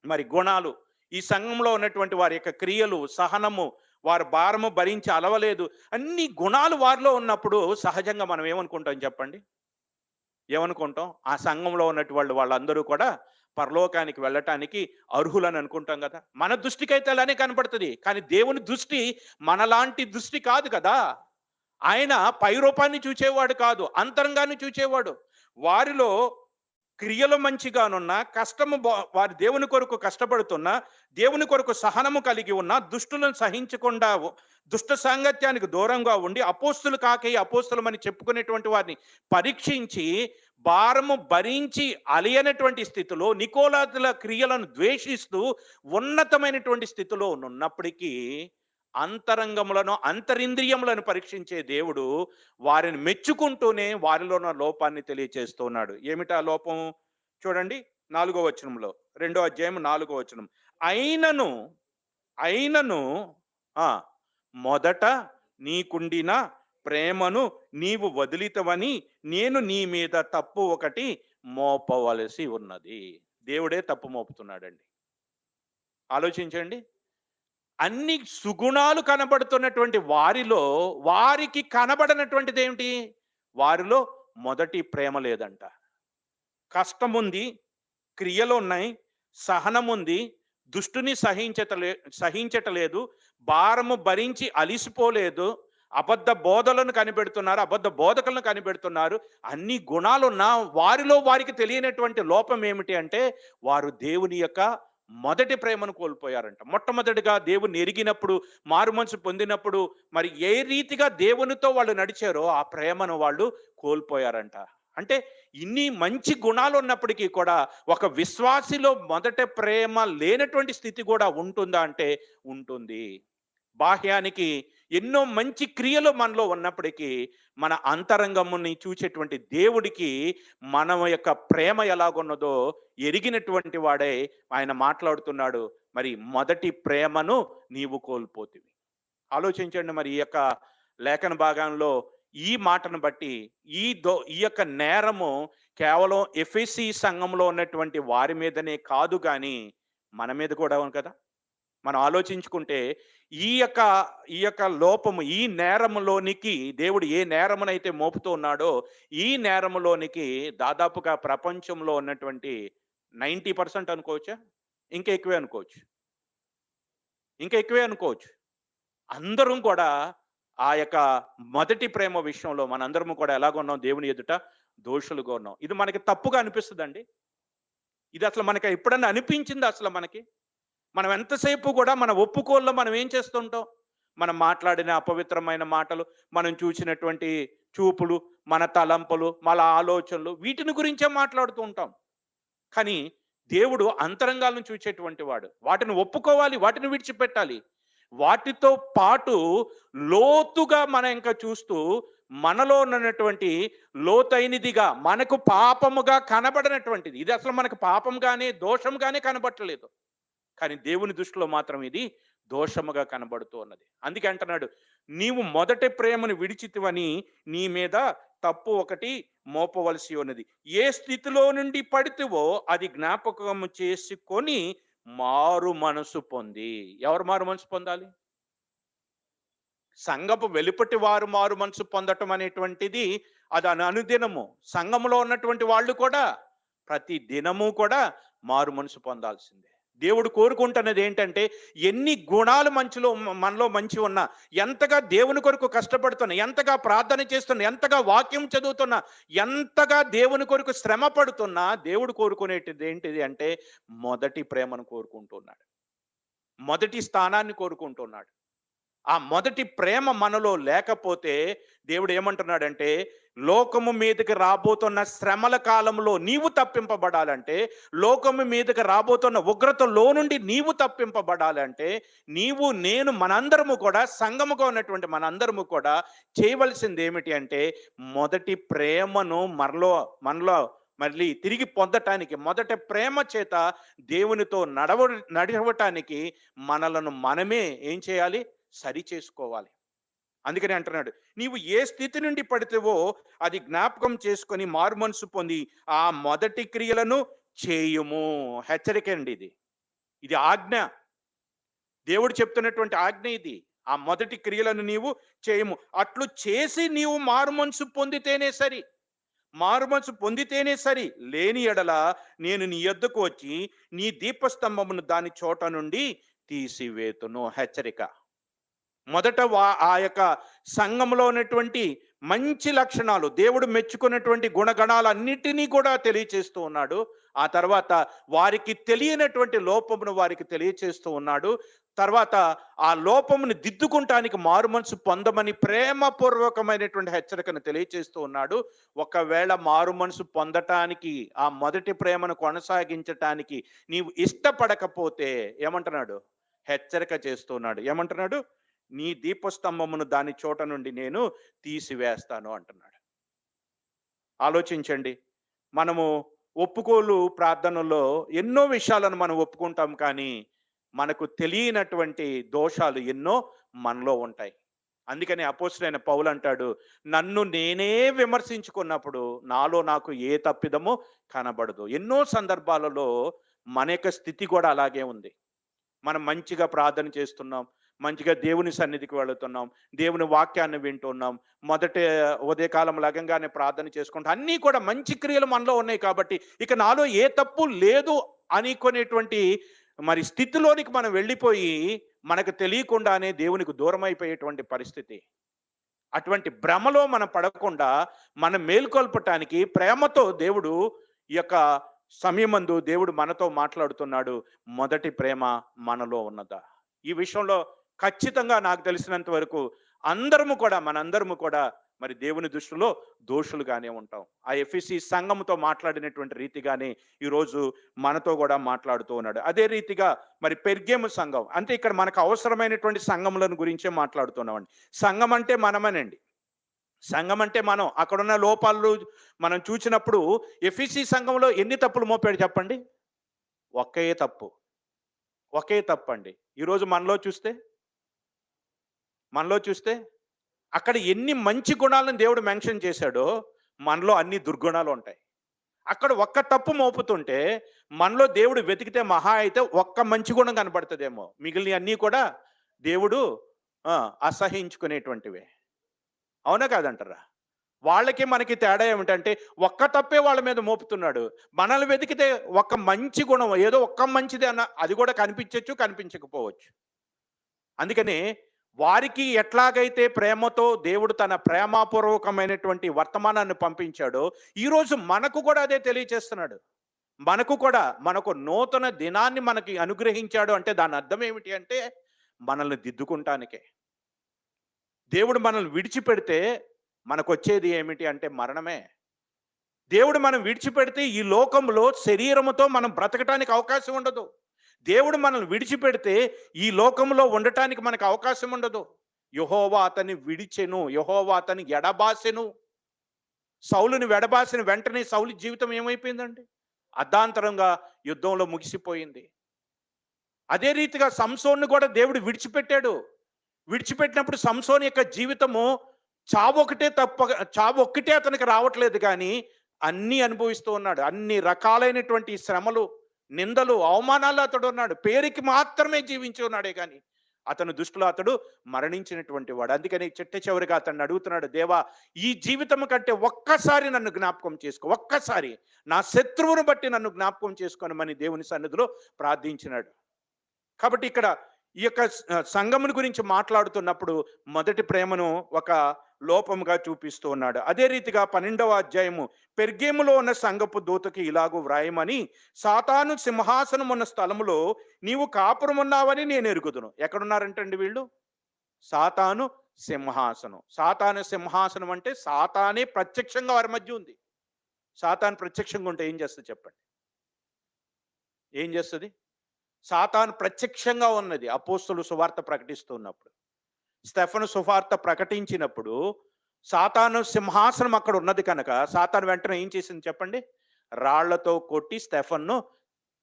మరి గుణాలు, ఈ సంఘంలో ఉన్నటువంటి వారి యొక్క క్రియలు, సహనము, వారు భారము భరించి అలవలేదు, అన్ని గుణాలు వారిలో ఉన్నప్పుడు సహజంగా మనం ఏమనుకుంటాం చెప్పండి? ఏమనుకుంటాం? ఆ సంఘంలో ఉన్నటువంటి వాళ్ళందరూ కూడా పరలోకానికి వెళ్ళటానికి అర్హులని అనుకుంటాం కదా. మన దృష్టికైతే అలానే కనపడుతుంది. కానీ దేవుని దృష్టి మనలాంటి దృష్టి కాదు కదా. ఆయన పై రూపాన్ని చూచేవాడు కాదు, అంతరంగాన్ని చూచేవాడు. వారిలో క్రియలు మంచిగానున్నా, కష్టము వారి దేవుని కొరకు కష్టపడుతున్నా, దేవుని కొరకు సహనము కలిగి ఉన్న, దుష్టులను సహించకుండా దుష్ట సాంగత్యానికి దూరంగా ఉండి అపోస్తులు కాకే అపోస్తులమని చెప్పుకునేటువంటి వారిని పరీక్షించి భారము భరించి అలియనటువంటి స్థితిలో నికోలాతుల క్రియలను ద్వేషిస్తూ ఉన్నతమైనటువంటి స్థితిలో ఉన్నప్పటికీ అంతరంగములను అంతరింద్రియములను పరీక్షించే దేవుడు వారిని మెచ్చుకుంటూనే వారిలో ఉన్న లోపాన్ని తెలియచేస్తున్నాడు. ఏమిటా లోపం? చూడండి 4వ వచనంలో, 2వ అధ్యాయం 4వ వచనం. అయినను అయినను మొదట నీకుండిన ప్రేమను నీవు వదిలితవని నేను నీ మీద తప్పు ఒకటి మోపవలసి ఉన్నది. దేవుడే తప్పు మోపుతున్నాడండి. ఆలోచించండి. అన్ని సుగుణాలు కనబడుతున్నటువంటి వారిలో వారికి కనబడనటువంటిది ఏమిటి? వారిలో మొదటి ప్రేమ లేదంట. కష్టముంది, క్రియలు ఉన్నాయి, సహనముంది, దుష్టుని సహించటలేదు, భారము భరించి అలిసిపోలేదు, అబద్ధ బోధలను కనిపెడుతున్నారు, అబద్ధ బోధకులను కనిపెడుతున్నారు. అన్ని గుణాలున్నా వారిలో వారికి తెలియనటువంటి లోపం ఏమిటి అంటే వారు దేవుని యొక్క మొదటి ప్రేమను కోల్పోయారంట. మొట్టమొదటిగా దేవుని ఎరిగినప్పుడు, మారు మనసు పొందినప్పుడు మరి ఏ రీతిగా దేవునితో వాళ్ళు నడిచారో ఆ ప్రేమను వాళ్ళు కోల్పోయారంట. అంటే ఇన్ని మంచి గుణాలు ఉన్నప్పటికీ కూడా ఒక విశ్వాసిలో మొదటి ప్రేమ లేనటువంటి స్థితి కూడా ఉంటుందా అంటే ఉంటుంది. బాహ్యానికి ఎన్నో మంచి క్రియలు మనలో ఉన్నప్పటికీ మన అంతరంగముని చూసేటువంటి దేవుడికి మన యొక్క ప్రేమ ఎలాగున్నదో ఎరిగినటువంటి వాడే ఆయన మాట్లాడుతున్నాడు. మరి మొదటి ప్రేమను నీవు కోల్పోతివి. ఆలోచించండి. మరి ఈ యొక్క లేఖన భాగంలో ఈ మాటను బట్టి ఈ యొక్క నేరము కేవలం ఎఫెసీ సంఘంలో ఉన్నటువంటి వారి మీదనే కాదు, కానీ మన మీద కూడా ఉంది కదా. మనం ఆలోచించుకుంటే ఈ యొక్క లోపము, ఈ నేరములోనికి దేవుడు ఏ నేరమునైతే మోపుతూ ఉన్నాడో ఈ నేరములోనికి దాదాపుగా ప్రపంచంలో ఉన్నటువంటి 90% అనుకోవచ్చా? ఇంకా ఎక్కువే అనుకోవచ్చు. అందరం కూడా ఆ యొక్క మొదటి ప్రేమ విషయంలో మనందరము కూడా ఎలాగున్నాం? దేవుని ఎదుట దోషులుగా ఉన్నాం. ఇది మనకి తప్పుగా అనిపిస్తుందండి. ఇది అసలు మనకి ఎప్పుడన్నా అనిపించింది? అసలు మనం ఎంతసేపు కూడా మన ఒప్పుకోల్లో మనం ఏం చేస్తుంటాం? మనం మాట్లాడిన అపవిత్రమైన మాటలు, మనం చూసినటువంటి చూపులు, మన తలంపులు, మన ఆలోచనలు, వీటిని గురించే మాట్లాడుతూ ఉంటాం. కానీ దేవుడు అంతరంగాలను చూసేటువంటి వాడు. వాటిని ఒప్పుకోవాలి, వాటిని విడిచిపెట్టాలి. వాటితో పాటు లోతుగా మనం ఇంకా చూస్తూ మనలో ఉన్నటువంటి లోతైనదిగా మనకు పాపముగా కనబడినటువంటిది, ఇది అసలు మనకు పాపంగానే దోషంగానే కనబడలేదు, కానీ దేవుని దృష్టిలో మాత్రం ఇది దోషముగా కనబడుతూ ఉన్నది. అందుకే అంటున్నాడు, నీవు మొదటి ప్రేమను విడిచితివని నీ మీద తప్పు ఒకటి మోపవలసి ఉన్నది. ఏ స్థితిలో నుండి పడితివో అది జ్ఞాపకము చేసుకొని మారు మనసు పొంది. ఎవరు మారు మనసు పొందాలి? సంఘపు వెలుపటి వారు మారు మనసు పొందటం అనేటువంటిది అది అనుదినము. సంఘములో ఉన్నటువంటి వాళ్ళు కూడా ప్రతి దినము కూడా మారు మనసు పొందాల్సిందే. దేవుడు కోరుకుంటున్నది ఏంటంటే, ఎన్ని గుణాలు మనలో మంచి ఉన్నా, ఎంతగా దేవుని కొరకు కష్టపడుతున్నా, ఎంతగా ప్రార్థన చేస్తున్నా, ఎంతగా వాక్యం చదువుతున్నా, ఎంతగా దేవుని కొరకు శ్రమ పడుతున్నా, దేవుడు కోరుకునేటిది ఏంటిది అంటే మొదటి ప్రేమను కోరుకుంటున్నాడు, మొదటి స్థానాన్ని కోరుకుంటున్నాడు. ఆ మొదటి ప్రేమ మనలో లేకపోతే దేవుడు ఏమంటున్నాడంటే, లోకము మీదకి రాబోతున్న శ్రమల కాలంలో నీవు తప్పింపబడాలంటే, లోకము మీదకి రాబోతున్న ఉగ్రతలో నుండి నీవు తప్పింపబడాలంటే, నీవు నేను మనందరము కూడా, సంఘముగా ఉన్నటువంటి మనందరము కూడా చేయవలసింది ఏమిటి అంటే, మొదటి ప్రేమను మనలో మళ్ళీ తిరిగి పొందటానికి, మొదట ప్రేమ చేత దేవునితో నడవటానికి మనలను మనమే ఏం చేయాలి? సరి చేసుకోవాలి. అందుకని అంటున్నాడు, నీవు ఏ స్థితి నుండి పడితేవో అది జ్ఞాపకం చేసుకొని మారుమనసు పొంది ఆ మొదటి క్రియలను చేయుము. హెచ్చరిక అండి ఇది. ఇది ఆజ్ఞ. దేవుడు చెప్తున్నటువంటి ఆజ్ఞ ఇది. ఆ మొదటి క్రియలను నీవు చేయము. అట్లు చేసి నీవు మారుమనసు పొందితేనే సరి. మారుమనసు పొందితేనే సరి. లేని ఎడల నేను నీ యొద్దకు వచ్చి నీ దీపస్తంభమును దాని చోట నుండి తీసివేతును. హెచ్చరిక. మొదట ఆ యొక్క సంఘంలో ఉన్నటువంటి మంచి లక్షణాలు, దేవుడు మెచ్చుకున్నటువంటి గుణగణాలన్నిటినీ కూడా తెలియచేస్తూ ఉన్నాడు. ఆ తర్వాత వారికి తెలియనటువంటి లోపమును వారికి తెలియచేస్తూ ఉన్నాడు. తర్వాత ఆ లోపమును దిద్దుకుంటానికి మారుమనసు పొందమని ప్రేమపూర్వకమైనటువంటి హెచ్చరికను తెలియచేస్తూ ఉన్నాడు. ఒకవేళ మారుమనసు పొందటానికి, ఆ మొదటి ప్రేమను కొనసాగించటానికి నీవు ఇష్టపడకపోతే ఏమంటున్నాడు? హెచ్చరిక చేస్తున్నాడు. ఏమంటున్నాడు? నీ దీపస్తంభమును దాని చోట నుండి నేను తీసివేస్తాను అంటున్నాడు. ఆలోచించండి. మనము ఒప్పుకోలు ప్రార్థనలో ఎన్నో విషయాలను మనం ఒప్పుకుంటాం, కానీ మనకు తెలియనటువంటి దోషాలు ఎన్నో మనలో ఉంటాయి. అందుకని అపోస్తలుడైన పౌలు అంటాడు, నన్ను నేనే విమర్శించుకున్నప్పుడు నాలో నాకు ఏ తప్పిదమో కనబడదు. ఎన్నో సందర్భాలలో మన యొక్క స్థితి కూడా అలాగే ఉంది. మనం మంచిగా ప్రార్థన చేస్తున్నాం, మంచిగా దేవుని సన్నిధికి వెళుతున్నాం, దేవుని వాక్యాన్ని వింటున్నాం, ఉదయకాలం లగంగానే ప్రార్థన చేసుకుంటాం, అన్నీ కూడా మంచి క్రియలు మనలో ఉన్నాయి. కాబట్టి ఇక నాలో ఏ తప్పు లేదు అనుకునేటువంటి మరి స్థితిలోనికి మనం వెళ్ళిపోయి మనకు తెలియకుండానే దేవునికి దూరం అయిపోయేటువంటి పరిస్థితి. అటువంటి భ్రమలో మనం పడకుండా మనం మేల్కొల్పటానికి ప్రేమతో దేవుడు ఈ యొక్క సమయమందు దేవుడు మనతో మాట్లాడుతున్నాడు. మొదటి ప్రేమ మనలో ఉన్నదా? ఈ విషయంలో ఖచ్చితంగా నాకు తెలిసినంత వరకు మనందరము కూడా మరి దేవుని దృష్టిలో దోషులుగానే ఉంటాం. ఆ ఎఫెసీ సంఘముతో మాట్లాడినటువంటి రీతిగానే ఈరోజు మనతో కూడా మాట్లాడుతూ ఉన్నాడు. అదే రీతిగా మరి పెర్గేము సంఘం, అంటే ఇక్కడ మనకు అవసరమైనటువంటి సంఘములను గురించే మాట్లాడుతున్నామండి. సంఘం అంటే మనమేనండి. సంఘం అంటే మనం. అక్కడున్న లోపాలు మనం చూసినప్పుడు ఎఫెసీ సంఘంలో ఎన్ని తప్పులు మోపాడు చెప్పండి? ఒకే తప్పు అండి. ఈరోజు మనలో చూస్తే అక్కడ ఎన్ని మంచి గుణాలను దేవుడు మెన్షన్ చేశాడో మనలో అన్ని దుర్గుణాలు ఉంటాయి. అక్కడ ఒక్క తప్పు మోపుతుంటే మనలో దేవుడు వెతికితే మహా అయితే ఒక్క మంచి గుణం కనబడుతుందేమో, మిగిలిన అన్నీ కూడా దేవుడు అసహించుకునేటువంటివే. అవునా కాదంటారా? వాళ్ళకి మనకి తేడా ఏమిటంటే ఒక్క తప్పే వాళ్ళ మీద మోపుతున్నాడు. మనల్ని వెతికితే ఒక్క మంచి గుణం, ఏదో ఒక్క మంచిది అన్న అది కూడా కనిపించవచ్చు, కనిపించకపోవచ్చు. అందుకని వారికి ఎట్లాగైతే ప్రేమతో దేవుడు తన ప్రేమపూర్వకమైనటువంటి వర్తమానాన్ని పంపించాడో ఈరోజు మనకు కూడా అదే తెలియచేస్తున్నాడు. మనకు నూతన దినాన్ని మనకి అనుగ్రహించాడు అంటే దాని అర్థం ఏమిటి అంటే మనల్ని దిద్దుకుంటానికే. దేవుడు మనల్ని విడిచిపెడితే మనకు వచ్చేది ఏమిటి అంటే మరణమే. దేవుడు మనం విడిచిపెడితే ఈ లోకంలో శరీరముతో మనం బ్రతకటానికి అవకాశం ఉండదు. దేవుడు మనల్ని విడిచిపెడితే ఈ లోకంలో ఉండటానికి మనకు అవకాశం ఉండదు. యెహోవా అతన్ని విడిచెను, యెహోవా అతన్ని ఎడబాసెను. సౌలుని వెడబాసిన వెంటనే సౌలు జీవితం ఏమైపోయిందండి? అర్ధాంతరంగా యుద్ధంలో ముగిసిపోయింది. అదే రీతిగా సంసోన్ను కూడా దేవుడు విడిచిపెట్టినప్పుడు సంసోన్ యొక్క జీవితము చావు ఒక్కటే అతనికి రావట్లేదు, కానీ అన్నీ అనుభవిస్తూ ఉన్నాడు. అన్ని రకాలైనటువంటి శ్రమలు, నిందలు, అవమానాలు అతడు ఉన్నాడు. పేరుకి మాత్రమే జీవించి ఉన్నాడే కానీ అతను దృష్టిలో అతడు మరణించినటువంటి వాడు. అందుకని చిట్ట చివరిగా అతన్ని అడుగుతున్నాడు, దేవా ఈ జీవితం కంటే ఒక్కసారి నన్ను జ్ఞాపకం చేసుకో, ఒక్కసారి నా శత్రువును బట్టి నన్ను జ్ఞాపకం చేసుకోనమని దేవుని సన్నిధిలో ప్రార్థించినాడు. కాబట్టి ఇక్కడ ఈ యొక్క సంఘముని గురించి మాట్లాడుతున్నప్పుడు మొదటి ప్రేమను ఒక లోపముగా చూపిస్తూ ఉన్నాడు. అదే రీతిగా 12వ అధ్యాయము, పెర్గేములో ఉన్న సంఘపు దూతకి ఇలాగూ వ్రాయమని, సాతాను సింహాసనం ఉన్న స్థలములో నీవు కాపురమున్నావని నేను ఎరుగుదును. ఎక్కడున్నారంటండి వీళ్ళు? సాతాను సింహాసనం. సాతాను సింహాసనం అంటే సాతానే ప్రత్యక్షంగా వారి మధ్య ఉంది. సాతాను ప్రత్యక్షంగా ఉంటే ఏం చేస్తుంది చెప్పండి? ఏం చేస్తుంది? సాతాను ప్రత్యక్షంగా ఉన్నది అపోస్తలులు సువార్త ప్రకటిస్తున్నప్పుడు. స్టెఫను సువార్త ప్రకటించినప్పుడు సాతాను సింహాసనం అక్కడ ఉన్నది కనుక సాతాను వెంటనే ఏం చేసింది చెప్పండి? రాళ్లతో కొట్టి స్టెఫన్ను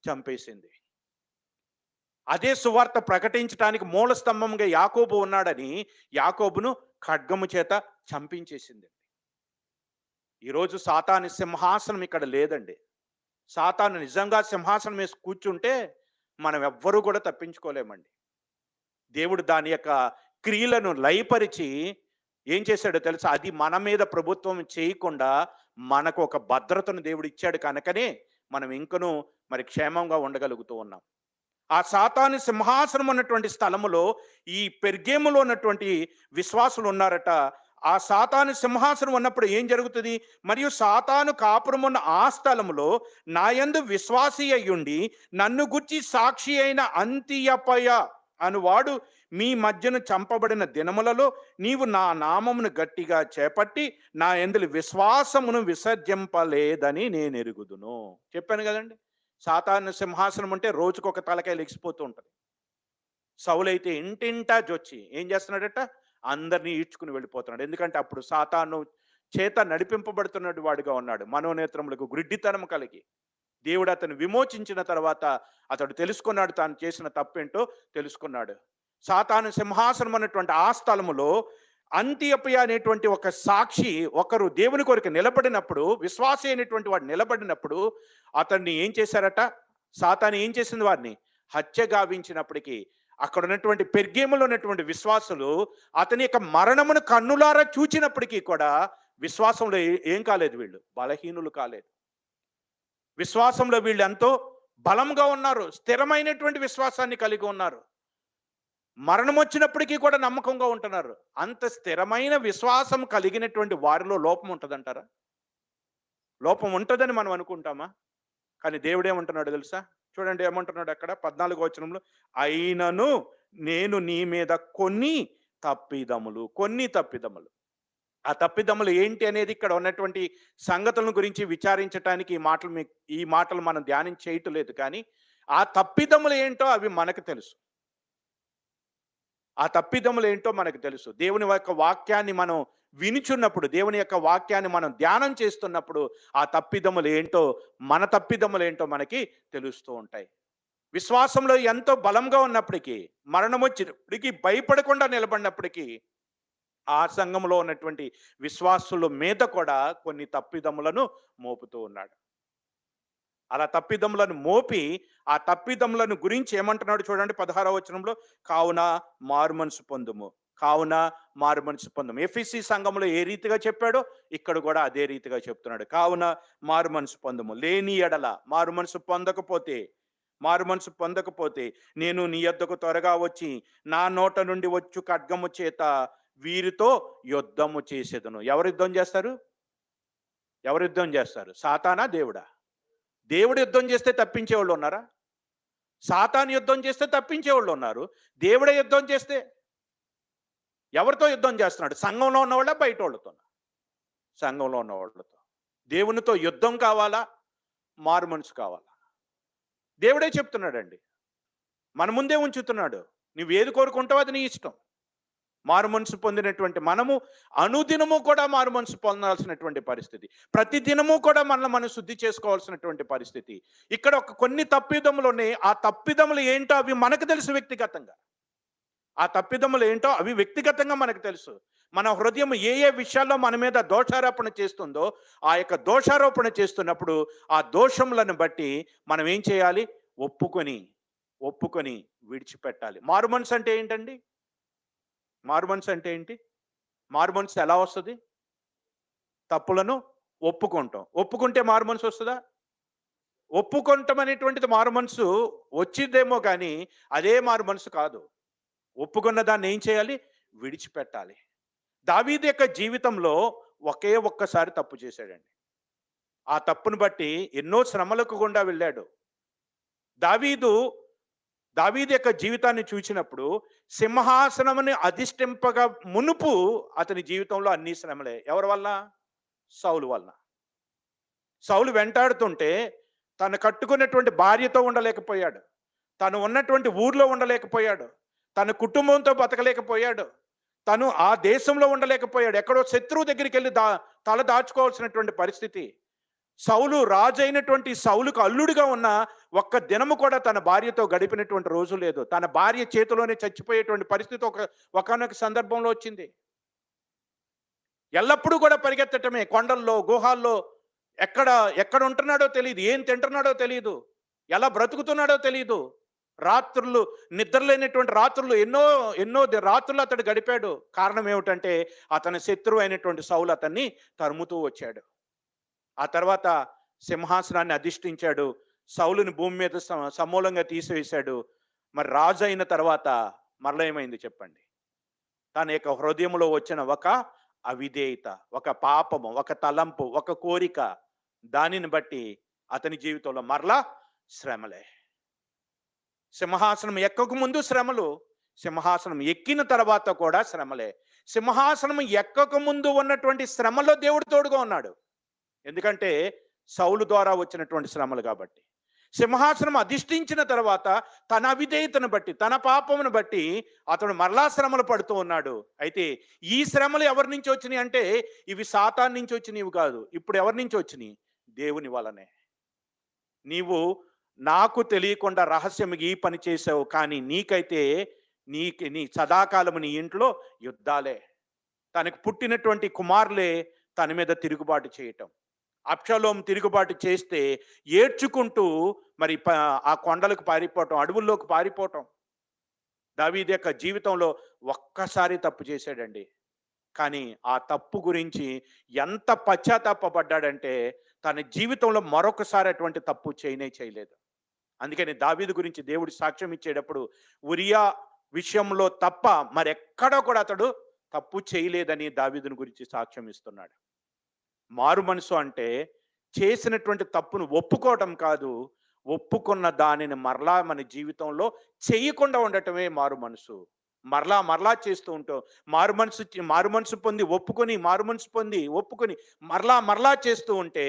చంపేసింది. అదే సువార్త ప్రకటించడానికి మూల స్తంభంగా యాకోబు ఉన్నాడని యాకోబును ఖడ్గము చేత చంపించేసింది. ఈరోజు సాతాను సింహాసనం ఇక్కడ లేదండి. సాతాను నిజంగా సింహాసనం వేసి కూర్చుంటే మనం ఎవ్వరూ కూడా తప్పించుకోలేమండి. దేవుడు దాని యొక్క క్రియలను లయపరిచి ఏం చేశాడో తెలుసా? అది మన మీద ప్రభుత్వం చేయకుండా మనకు ఒక భద్రతను దేవుడు ఇచ్చాడు కనుకనే మనం ఇంకనూ మరి క్షేమంగా ఉండగలుగుతూ ఉన్నాం. ఆ సాతాను సింహాసనం ఉన్నటువంటి స్థలములో ఈ పెర్గేములో ఉన్నటువంటి విశ్వాసులు ఉన్నారట. ఆ సాతాను సింహాసనం ఉన్నప్పుడు ఏం జరుగుతుంది? మరియు సాతాను కాపురం ఉన్న ఆ స్థలములో నాయందు విశ్వాసి అయ్యుండి నన్ను గుర్చి సాక్షి అయిన అంతియపయ అనువాడు మీ మధ్యను చంపబడిన దినములలో నీవు నా నామమును గట్టిగా చేపట్టి నా యందు విశ్వాసమును విసర్జింపలేదని నేను ఎరుగుదును. చెప్పాను కదండి, సాతాను సింహాసనం అంటే రోజుకొక తలకాయ లెగిసిపోతూ ఉంటుంది. సౌలైతే ఇంటింటా జొచ్చి ఏం చేస్తున్నాడట? అందరినీ ఈడ్చుకుని వెళ్ళిపోతున్నాడు. ఎందుకంటే అప్పుడు సాతాను చేత నడిపింపబడుతున్నటువంటి వాడిగా ఉన్నాడు. మనోనేత్రములకు గ్రుడ్డితనం కలిగి దేవుడు అతను విమోచించిన తర్వాత అతడు తెలుసుకున్నాడు, తాను చేసిన తప్పేంటో తెలుసుకున్నాడు. సాతాను సింహాసనం అన్నటువంటి ఆ స్థలములో అంతియపయ అనేటువంటి ఒక సాక్షి ఒకరు దేవుని కొరకు నిలబడినప్పుడు, విశ్వాసి అయినటువంటి వాడు నిలబడినప్పుడు అతన్ని ఏం చేశారట? సాతాను ఏం చేసింది? వారిని హత్య గావించినప్పటికీ అక్కడ ఉన్నటువంటి పెర్గేములో ఉన్నటువంటి విశ్వాసులు అతని యొక్క మరణమును కన్నులారా చూచినప్పటికీ కూడా విశ్వాసంలో ఏం కాలేదు, వీళ్ళు బలహీనులు కాలేదు. విశ్వాసంలో వీళ్ళు ఎంతో బలంగా ఉన్నారు, స్థిరమైనటువంటి విశ్వాసాన్ని కలిగి ఉన్నారు. మరణం వచ్చినప్పటికీ కూడా నమ్మకంగా ఉంటున్నారు. అంత స్థిరమైన విశ్వాసం కలిగినటువంటి వారిలో లోపం ఉంటుందంటారా? లోపం ఉంటుందని మనం అనుకుంటామా? కానీ దేవుడు ఏమంటున్నాడు తెలుసా? చూడండి ఏమంటున్నాడు అక్కడ 14వ వచనంలో, అయినను నేను నీ మీద కొన్ని తప్పిదములు. ఆ తప్పిదములు ఏంటి అనేది ఇక్కడ ఉన్నటువంటి సంగతులను గురించి విచారించడానికి ఈ మాటలు మనం ధ్యానం చేయటం లేదు. కానీ ఆ తప్పిదములు ఏంటో అవి మనకు తెలుసు. ఆ తప్పిదములు ఏంటో మనకు తెలుసు. దేవుని యొక్క వాక్యాన్ని మనం వినిచున్నప్పుడు, దేవుని యొక్క వాక్యాన్ని మనం ధ్యానం చేస్తున్నప్పుడు ఆ తప్పిదములు ఏంటో, మన తప్పిదములు ఏంటో మనకి తెలుస్తూ ఉంటాయి. విశ్వాసంలో ఎంతో బలంగా ఉన్నప్పటికీ, మరణం వచ్చినప్పటికీ భయపడకుండా నిలబడినప్పటికీ ఆ సంఘంలో ఉన్నటువంటి విశ్వాసుల మీద కూడా కొన్ని తప్పిదములను మోపుతూ ఉన్నాడు. అలా తప్పిదములను మోపి ఆ తప్పిదములను గురించి ఏమంటున్నాడు చూడండి 16వ వచనంలో, కావున మారుమనసు పొందుము. ఎఫెసీ సంఘంలో ఏ రీతిగా చెప్పాడో ఇక్కడ కూడా అదే రీతిగా చెప్తున్నాడు. కావున మారుమనసు పొందుము. లేని ఎడల మారుమనసు పొందకపోతే నేను నీ యొద్దకు త్వరగా వచ్చి నా నోట నుండి వచ్చు ఖడ్గము చేత వీరితో యుద్ధము చేసేదను. ఎవరు యుద్ధం చేస్తారు? సాతానా, దేవుడా? దేవుడు యుద్ధం చేస్తే తప్పించేవాళ్ళు ఉన్నారా? సాతాను యుద్ధం చేస్తే తప్పించేవాళ్ళు ఉన్నారు. దేవుడే యుద్ధం చేస్తే ఎవరితో యుద్ధం చేస్తున్నాడు? సంఘంలో ఉన్నవాళ్ళ, బయట వాళ్ళతో? సంఘంలో ఉన్నవాళ్ళతో. దేవునితో యుద్ధం కావాలా, మారు మనసు కావాలా? దేవుడే చెప్తున్నాడండి, మన ముందే ఉంచుతున్నాడు. నువ్వు ఏది కోరుకుంటావో అది నీ ఇష్టం. మారు మనసు పొందినటువంటి మనము అనుదినము కూడా మారు మనసు పొందాల్సినటువంటి పరిస్థితి. ప్రతి దినము కూడా మనల్ని మనం శుద్ధి చేసుకోవాల్సినటువంటి పరిస్థితి. ఇక్కడ కొన్ని తప్పిదములు ఉన్నాయి. ఆ తప్పిదములు ఏంటో అవి మనకు తెలుసు వ్యక్తిగతంగా. మనకు తెలుసు. మన హృదయం ఏ విషయాల్లో మన మీద దోషారోపణ చేస్తుందో ఆ యొక్క దోషారోపణ చేస్తున్నప్పుడు ఆ దోషములను బట్టి మనం ఏం చేయాలి? ఒప్పుకొని విడిచిపెట్టాలి. మారు మనసు అంటే ఏంటండి? మారు మనసు అంటే ఏంటి? మారు మనసు ఎలా వస్తుంది? తప్పులను ఒప్పుకుంటే మారు మనసు వస్తుందా? ఒప్పుకుంటాం అనేటువంటిది మారు మనసు వచ్చిందేమో కానీ అదే మారు మనసు కాదు. ఒప్పుకున్న దాన్ని ఏం చేయాలి? విడిచిపెట్టాలి. దావీదు యొక్క జీవితంలో ఒక్కసారి తప్పు చేశాడండి. ఆ తప్పును బట్టి ఎన్నో శ్రమలకు గుండా వెళ్ళాడు. దావీదు యొక్క జీవితాన్ని చూసినప్పుడు సింహాసనముని అధిష్టింపగా మునుపు అతని జీవితంలో అన్ని శ్రమలే. ఎవరి వల్ల? సౌలు వల్ల. సౌలు వెంటాడుతుంటే తను కట్టుకున్నటువంటి భార్యతో ఉండలేకపోయాడు. తను ఉన్నటువంటి ఊర్లో ఉండలేకపోయాడు. తన కుటుంబంతో బతకలేకపోయాడు. తను ఆ దేశంలో ఉండలేకపోయాడు. ఎక్కడో శత్రువు దగ్గరికి వెళ్ళి తల దాచుకోవాల్సినటువంటి పరిస్థితి. సౌలు రాజు అయినటువంటి సౌలుకు అల్లుడిగా ఉన్న ఒక్క దినము కూడా తన భార్యతో గడిపినటువంటి రోజు లేదు. తన భార్య చేతిలోనే చచ్చిపోయేటువంటి పరిస్థితి ఒకానొక సందర్భంలో వచ్చింది. ఎల్లప్పుడూ కూడా పరిగెత్తటమే, కొండల్లో, గుహాల్లో, ఎక్కడ ఎక్కడ ఉంటున్నాడో తెలియదు, ఏం తింటున్నాడో తెలియదు, ఎలా బ్రతుకుతున్నాడో తెలియదు. రాత్రులు నిద్రలేనటువంటి రాత్రులు ఎన్నో ఎన్నో రాత్రులు అతడు గడిపాడు. కారణం ఏమిటంటే అతని శత్రువు అయినటువంటి సౌలు అతన్ని తరుముతూ వచ్చాడు. ఆ తర్వాత సింహాసనాన్ని అధిష్ఠించాడు. సౌలుని భూమి మీద సమూలంగా తీసివేశాడు. మరి రాజు అయిన తర్వాత మరల ఏమైంది చెప్పండి? తన యొక్క హృదయంలో వచ్చిన ఒక అవిధేయత, ఒక పాపము, ఒక తలంపు, ఒక కోరిక, దానిని బట్టి అతని జీవితంలో మరలా శ్రమలే. సింహాసనం ఎక్కక ముందు శ్రమలు, సింహాసనం ఎక్కిన తర్వాత కూడా శ్రమలే. సింహాసనం ఎక్కక ముందు ఉన్నటువంటి శ్రమలో దేవుడు తోడుగా ఉన్నాడు. ఎందుకంటే సౌలు ద్వారా వచ్చినటువంటి శ్రమలు కాబట్టి. సింహాసనం అధిష్ఠించిన తర్వాత తన అవిధేయతను బట్టి, తన పాపమును బట్టి అతడు మరలా శ్రమలు పడుతూ ఉన్నాడు. అయితే ఈ శ్రమలు ఎవరి నుంచి వచ్చినాయి అంటే ఇవి సాతాను నుంచి వచ్చినవి కాదు. ఇప్పుడు ఎవరి నుంచి వచ్చినాయి? దేవుని వలనే. నీవు నాకు తెలియకుండా రహస్యముగా ఈ పని చేసావు, కానీ నీకైతే నీ సదాకాలము నీ ఇంట్లో యుద్ధాలే. తనకు పుట్టినటువంటి కుమారులే తన మీద తిరుగుబాటు చేయటం. అబ్షాలోము తిరుగుబాటు చేస్తే ఏడ్చుకుంటూ మరి ఆ కొండలకు పారిపోవటం, అడవుల్లోకి పారిపోవటం. దావీదు యొక్క జీవితంలో ఒక్కసారి తప్పు చేశాడండి. కానీ ఆ తప్పు గురించి ఎంత పశ్చాత్తాపడ్డాడంటే తన జీవితంలో మరొకసారి అటువంటి తప్పు చేయలేదు. అందుకని దావీదు గురించి దేవుడు సాక్ష్యం ఇచ్చేటప్పుడు ఉరియా విషయంలో తప్ప మరెక్కడో కూడా అతడు తప్పు చేయలేదని దావీదుని గురించి సాక్ష్యం ఇస్తున్నాడు. మారు మనసు అంటే చేసినటువంటి తప్పును ఒప్పుకోవటం కాదు, ఒప్పుకున్న దానిని మరలా మన జీవితంలో చేయకుండా ఉండటమే మారు మనసు. మరలా చేస్తూ ఉంటాం. మారు మనసు పొంది ఒప్పుకొని మరలా చేస్తూ ఉంటే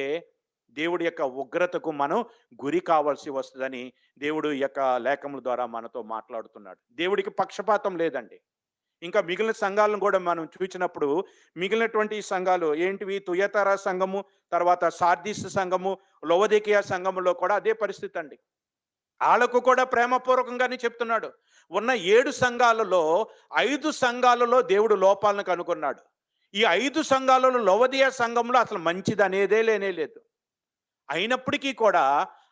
దేవుడి యొక్క ఉగ్రతకు మనం గురి కావాల్సి వస్తుందని దేవుడు యొక్క లేఖముల ద్వారా మనతో మాట్లాడుతున్నాడు. దేవుడికి పక్షపాతం లేదండి. ఇంకా మిగిలిన సంఘాలను కూడా మనం చూసినప్పుడు మిగిలినటువంటి సంఘాలు ఏంటివి? తుయతరా సంఘము, తర్వాత సార్దీస్ సంఘము, లవొదికయ సంఘములో కూడా అదే పరిస్థితి అండి. వాళ్ళకు కూడా ప్రేమపూర్వకంగానే చెప్తున్నాడు. ఉన్న 7 సంఘాలలో 5 సంఘాలలో దేవుడు లోపాలను కనుగొన్నాడు. ఈ 5 సంఘాలలో లవొదికయ సంఘంలో అసలు మంచిది అనేదే లేనేలేదు. అయినప్పటికీ కూడా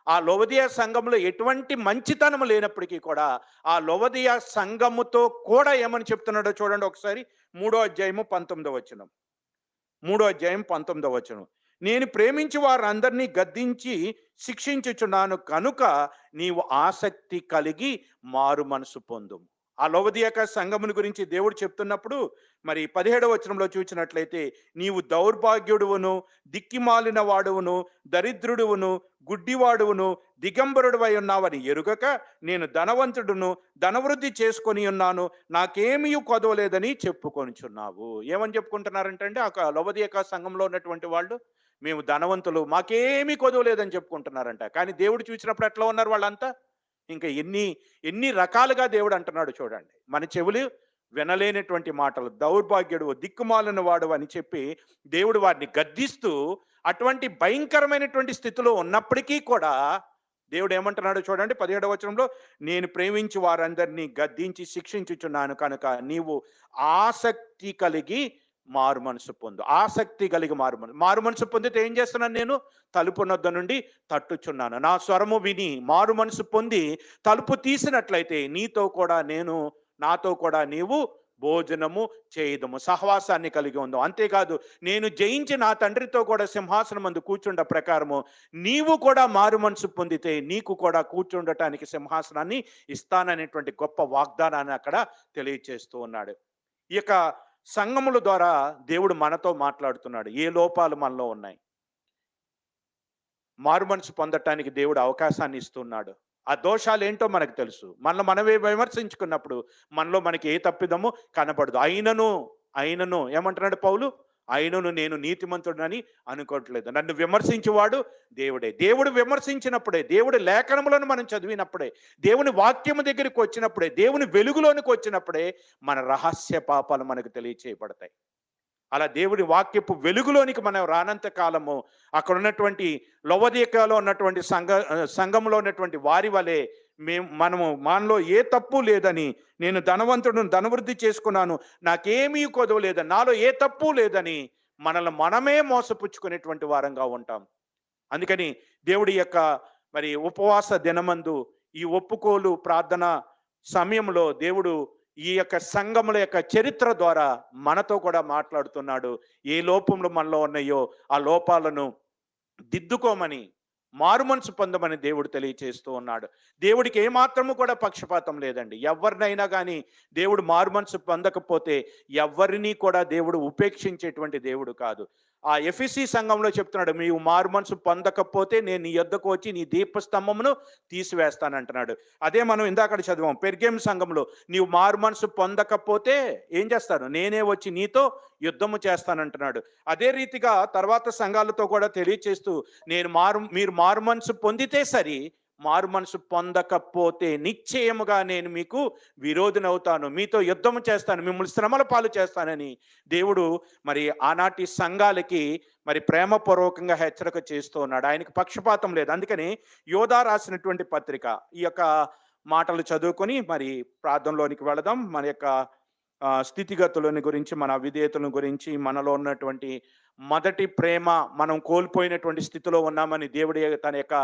ఆ లవొదికయ సంఘంలో ఎటువంటి మంచితనం లేనప్పటికీ కూడా ఆ లవొదికయ సంఘముతో కూడా ఏమని చెప్తున్నాడో చూడండి ఒకసారి. 3వ అధ్యాయము 19వ వచనం. 3వ అధ్యాయం 19వ వచనం. నేను ప్రేమించి వారందరినీ గద్దించి శిక్షించుచున్నాను కనుక నీవు ఆసక్తి కలిగి మారు మనసు పొందుము. ఆ లవొదికయ సంఘముని గురించి దేవుడు చెప్తున్నప్పుడు మరి 17వ వచనంలో చూసినట్లయితే నీవు దౌర్భాగ్యుడువును, దిక్కిమాలిన వాడువును, దరిద్రుడువును, గుడ్డివాడువును, దిగంబరుడువై ఉన్నావని ఎరుగక నేను ధనవంతుడును, ధనవృద్ధి చేసుకొని ఉన్నాను, నాకేమీ కొదవలేదని చెప్పుకొనిచున్నావు. ఏమని చెప్పుకుంటున్నారంటే ఆ లవొదికయ సంఘంలో ఉన్నటువంటి వాళ్ళు మేము ధనవంతులు, మాకేమీ కొదవలేదని చెప్పుకుంటున్నారంట. కానీ దేవుడు చూసినప్పుడు ఎట్లా ఉన్నారు వాళ్ళంతా? ఇంకా ఎన్ని రకాలుగా దేవుడు అంటున్నాడు చూడండి. మన చెవులు వినలేనటువంటి మాటలు, దౌర్భాగ్యుడు, దిక్కుమాలిన వాడు అని చెప్పి దేవుడు వారిని గద్దిస్తూ అటువంటి భయంకరమైనటువంటి స్థితిలో ఉన్నప్పటికీ కూడా దేవుడు ఏమంటున్నాడు చూడండి 17వ వచనంలో. నేను ప్రేమించి వారందరినీ గద్దించి శిక్షించుచున్నాను కనుక నీవు ఆసక్తి కలిగి మారు మనసు పొందు. ఆసక్తి కలిగి మారు మనసు పొందితే ఏం చేస్తున్నాను? నేను తలుపు నొద్ద నుండి తట్టుచున్నాను. నా స్వరము విని మారు మనసు పొంది తలుపు తీసినట్లయితే నాతో కూడా నీవు భోజనము చేయదము, సహవాసాన్ని కలిగి ఉందాం. అంతేకాదు నేను జయించి నా తండ్రితో కూడా సింహాసనం మందు కూర్చుండ ప్రకారము నీవు కూడా మారు మనసు పొందితే నీకు కూడా కూర్చుండటానికి సింహాసనాన్ని ఇస్తాననేటువంటి గొప్ప వాగ్దానాన్ని అక్కడ తెలియచేస్తూ ఉన్నాడు. ఈ యొక్క సంఘముల ద్వారా దేవుడు మనతో మాట్లాడుతున్నాడు. ఏ లోపాలు మనలో ఉన్నాయి? మారు మనసు పొందటానికి దేవుడు అవకాశాన్ని ఇస్తున్నాడు. ఆ దోషాలు ఏంటో మనకు తెలుసు. మనలో మనమే విమర్శించుకున్నప్పుడు మనలో మనకి ఏ తప్పిదమో కనపడదు. అయినను ఏమంటున్నాడు పౌలు? అయినను నేను నీతిమంతుడనని అనుకోవట్లేదు. నన్ను విమర్శించువాడు దేవుడే. దేవుడు విమర్శించినప్పుడే, దేవుడి లేఖనములను మనం చదివినప్పుడే, దేవుని వాక్యము దగ్గరికి వచ్చినప్పుడే, దేవుని వెలుగులోనికి వచ్చినప్పుడే మన రహస్య పాపాలు మనకు తెలియచేయబడతాయి. అలా దేవుడి వాక్యపు వెలుగులోనికి మనం రానంత కాలము అక్కడ ఉన్నటువంటి లవొదికయలో ఉన్నటువంటి సంఘంలో ఉన్నటువంటి వారి వలె మనలో ఏ తప్పు లేదని, నేను ధనవంతుడును, ధనవృద్ధి చేసుకున్నాను, నాకేమీ కొదవ లేదని, నాలో ఏ తప్పు లేదని మనల్ని మనమే మోసపుచ్చుకునేటువంటి వారంగా ఉంటాం. అందుకని దేవుడి యొక్క మరి ఉపవాస దినమందు ఈ ఒప్పుకోలు ప్రార్థన సమయంలో దేవుడు ఈ యొక్క సంఘముల యొక్క చరిత్ర ద్వారా మనతో కూడా మాట్లాడుతున్నాడు. ఏ లోపములు మనలో ఉన్నాయో ఆ లోపాలను దిద్దుకోమని, మారు మనసు పొందమని దేవుడు తెలియచేస్తూ ఉన్నాడు. దేవుడికి ఏమాత్రము కూడా పక్షపాతం లేదండి. ఎవరినైనా కానీ దేవుడు మారు మనసు పొందకపోతే ఎవరిని కూడా దేవుడు ఉపేక్షించేటువంటి దేవుడు కాదు. ఆ ఎఫెసీ సంఘంలో చెప్తున్నాడు, నీవు మారు మనసు పొందకపోతే నేను నీ యొద్దకు వచ్చి నీ దీపస్తంభమును తీసివేస్తానంటున్నాడు. అదే మనం ఇందాక చదివాం పెర్గేము సంఘంలో, నీవు మారు మనసు పొందకపోతే ఏం చేస్తాను, నేనే వచ్చి నీతో యుద్ధము చేస్తానంటున్నాడు. అదే రీతిగా తర్వాత సంఘాలతో కూడా తెలియచేస్తూ, మీరు మారు మనసు పొందితే సరి, మారు మనసు పొందకపోతే నిశ్చయముగా నేను మీకు విరోధినవుతాను, మీతో యుద్ధము చేస్తాను, మిమ్మల్ని శ్రమల పాలు చేస్తానని దేవుడు మరి ఆనాటి సంఘాలకి మరి ప్రేమపూర్వకంగా హెచ్చరిక చేస్తూ ఉన్నాడు. ఆయనకి పక్షపాతం లేదు. అందుకని యోధా రాసినటువంటి పత్రిక ఈ యొక్క మాటలు చదువుకొని మరి ప్రార్థనలోనికి వెళదాం. మన యొక్క స్థితిగతులని గురించి, మన విధేయతలను గురించి, మనలో ఉన్నటువంటి మొదటి ప్రేమ మనం కోల్పోయినటువంటి స్థితిలో ఉన్నామని దేవుడి తన యొక్క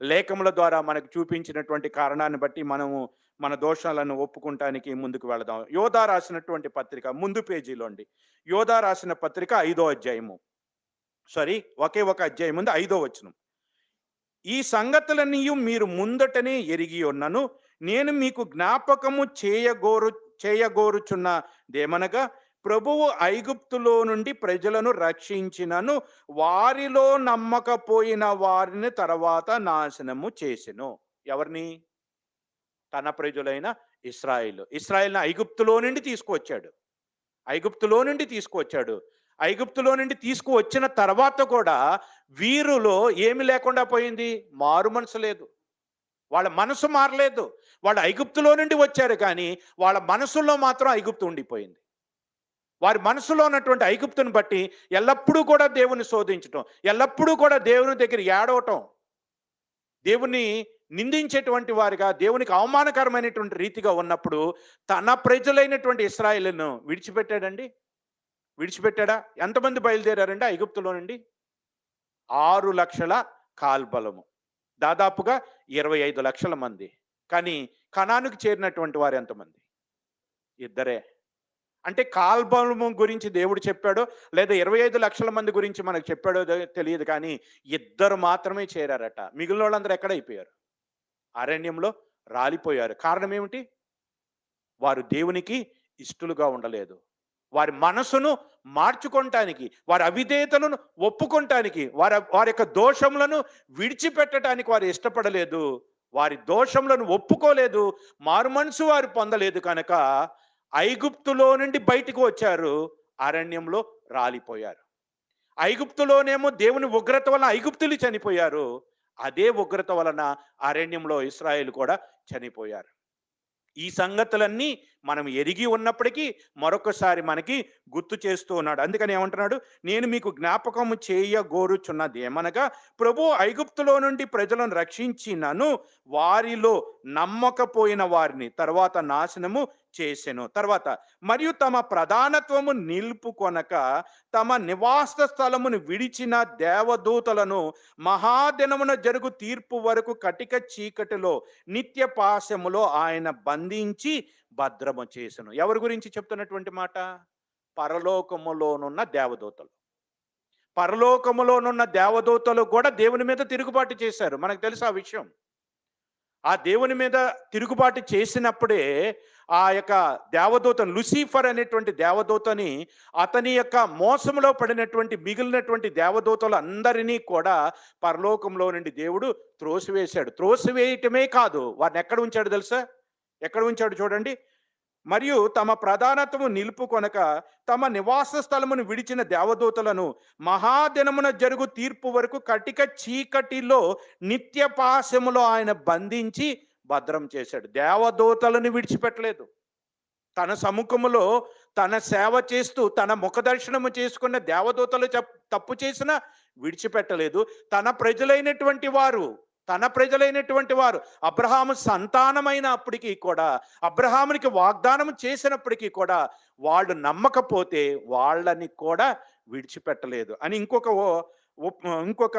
లేఖముల ద్వారా మనకు చూపించినటువంటి కారణాన్ని బట్టి మనము మన దోషాలను ఒప్పుకుంటానికి ముందుకు వెళదాం. యోధా రాసినటువంటి పత్రిక ముందు పేజీలో అండి. యోధా రాసిన పత్రిక 5వ అధ్యాయము, ఒకే ఒక అధ్యాయం ముందు 5వ వచనం. ఈ సంగతులన్నీ మీరు ముందటనే ఎరిగి ఉన్నను, నేను మీకు జ్ఞాపకము చేయగోరుచున్నదేమనగా, ప్రభువు ఐగుప్తులో నుండి ప్రజలను రక్షించినను, వారిలో నమ్మకపోయిన వారిని తర్వాత నాశనము చేసెను. ఎవరిని? తన ప్రజలైన ఇశ్రాయేలుని ఐగుప్తులో నుండి తీసుకువచ్చాడు. ఐగుప్తులో నుండి తీసుకువచ్చిన తర్వాత కూడా వీరులో ఏమి లేకుండా పోయింది? మారు మనసు లేదు. వాళ్ళ మనసు మారలేదు. వాళ్ళు ఐగుప్తులో నుండి వచ్చారు కానీ వాళ్ళ మనసులో మాత్రం ఐగుప్తు ఉండిపోయింది. వారి మనసులో ఉన్నటువంటి ఐగుప్తుని బట్టి ఎల్లప్పుడూ కూడా దేవుని శోధించటం, ఎల్లప్పుడూ కూడా దేవుని దగ్గర ఏడవటం, దేవుని నిందించేటువంటి వారిగా, దేవునికి అవమానకరమైనటువంటి రీతిగా ఉన్నప్పుడు తన ప్రజలైనటువంటి ఇశ్రాయేలును విడిచిపెట్టాడా? ఎంతమంది బయలుదేరారండి ఐగుప్తులో నుండి? 6 లక్షల కాల్బలము, దాదాపుగా 25 లక్షల మంది. కానీ కనానుకు చేరినటువంటి వారు ఎంతమంది? ఇద్దరే. అంటే కాల్బలము గురించి దేవుడు చెప్పాడో లేదా 25 లక్షల మంది గురించి మనకు చెప్పాడో తెలియదు, కానీ ఇద్దరు మాత్రమే చేరారట. మిగిలిన వాళ్ళందరూ ఎక్కడైపోయారు? అరణ్యంలో రాలిపోయారు. కారణం ఏమిటి? వారు దేవునికి ఇష్టలుగా ఉండలేదు. వారి మనసును మార్చుకోవటానికి, వారి అవిధేయతలను ఒప్పుకోవటానికి, వారి యొక్క దోషములను విడిచిపెట్టడానికి వారు ఇష్టపడలేదు. వారి దోషములను ఒప్పుకోలేదు, మారు మనసు వారు పొందలేదు. కనుక ఐగుప్తులో నుండి బయటకు వచ్చారు, అరణ్యంలో రాలిపోయారు. ఐగుప్తులోనేమో దేవుని ఉగ్రత వలన ఐగుప్తులు చనిపోయారు, అదే ఉగ్రత వలన అరణ్యంలో ఇశ్రాయేలు కూడా చనిపోయారు. ఈ సంగతులన్నీ మనం ఎరిగి ఉన్నప్పటికీ మరొకసారి మనకి గుర్తు చేస్తూ ఉన్నాడు. అందుకని ఏమంటున్నాడు? నేను మీకు జ్ఞాపకము చేయగోరుచున్నది ఏమనగా, ప్రభు ఐగుప్తులో నుండి ప్రజలను రక్షించినను, వారిలో నమ్మకపోయిన వారిని తర్వాత నాశనము చేసెను. తర్వాత మరియు తమ ప్రధానత్వము నిలుపుకొనక తమ నివాస స్థలమును విడిచిన దేవదూతలను మహాదినమున జరుగు తీర్పు వరకు కటిక చీకటిలో నిత్య పాశములో ఆయన బంధించి భద్రము చేసెను. ఎవరి గురించి చెప్తున్నటువంటి మాట? పరలోకములోనున్న దేవదూతలు. పరలోకములోనున్న దేవదూతలు కూడా దేవుని మీద తిరుగుబాటు చేశారు. మనకు తెలుసు ఆ విషయం. ఆ దేవుని మీద తిరుగుబాటు చేసినప్పుడే ఆ యొక్క దేవదూతను, లూసిఫర్ అనేటువంటి దేవదూతని, అతని యొక్క మోసంలో పడినటువంటి మిగిలినటువంటి దేవదూతలు అందరినీ కూడా పరలోకంలో నుండి దేవుడు త్రోసివేశాడు. త్రోసివేయటమే కాదు, వారిని ఎక్కడ ఉంచాడు తెలుసా? ఎక్కడ ఉంచాడు చూడండి. మరియు తమ ప్రధానత్వము నిలుపుకొనక తమ నివాస స్థలమును విడిచిన దేవదూతలను మహాదినమున జరుగు తీర్పు వరకు కటిక చీకటిలో నిత్య పాశములో ఆయన బంధించి భద్రం చేశాడు. దేవదూతలను విడిచిపెట్టలేదు. తన సముఖములో తన సేవ చేస్తూ తన ముఖదర్శనము చేసుకున్న దేవదూతలు తప్పు చేసినా విడిచిపెట్టలేదు. తన ప్రజలైనటువంటి వారు అబ్రహాము సంతానమైన అప్పటికీ కూడా, అబ్రహామునికి వాగ్దానం చేసినప్పటికీ కూడా వాళ్ళు నమ్మకపోతే వాళ్ళని కూడా విడిచిపెట్టలేదు అని ఇంకొక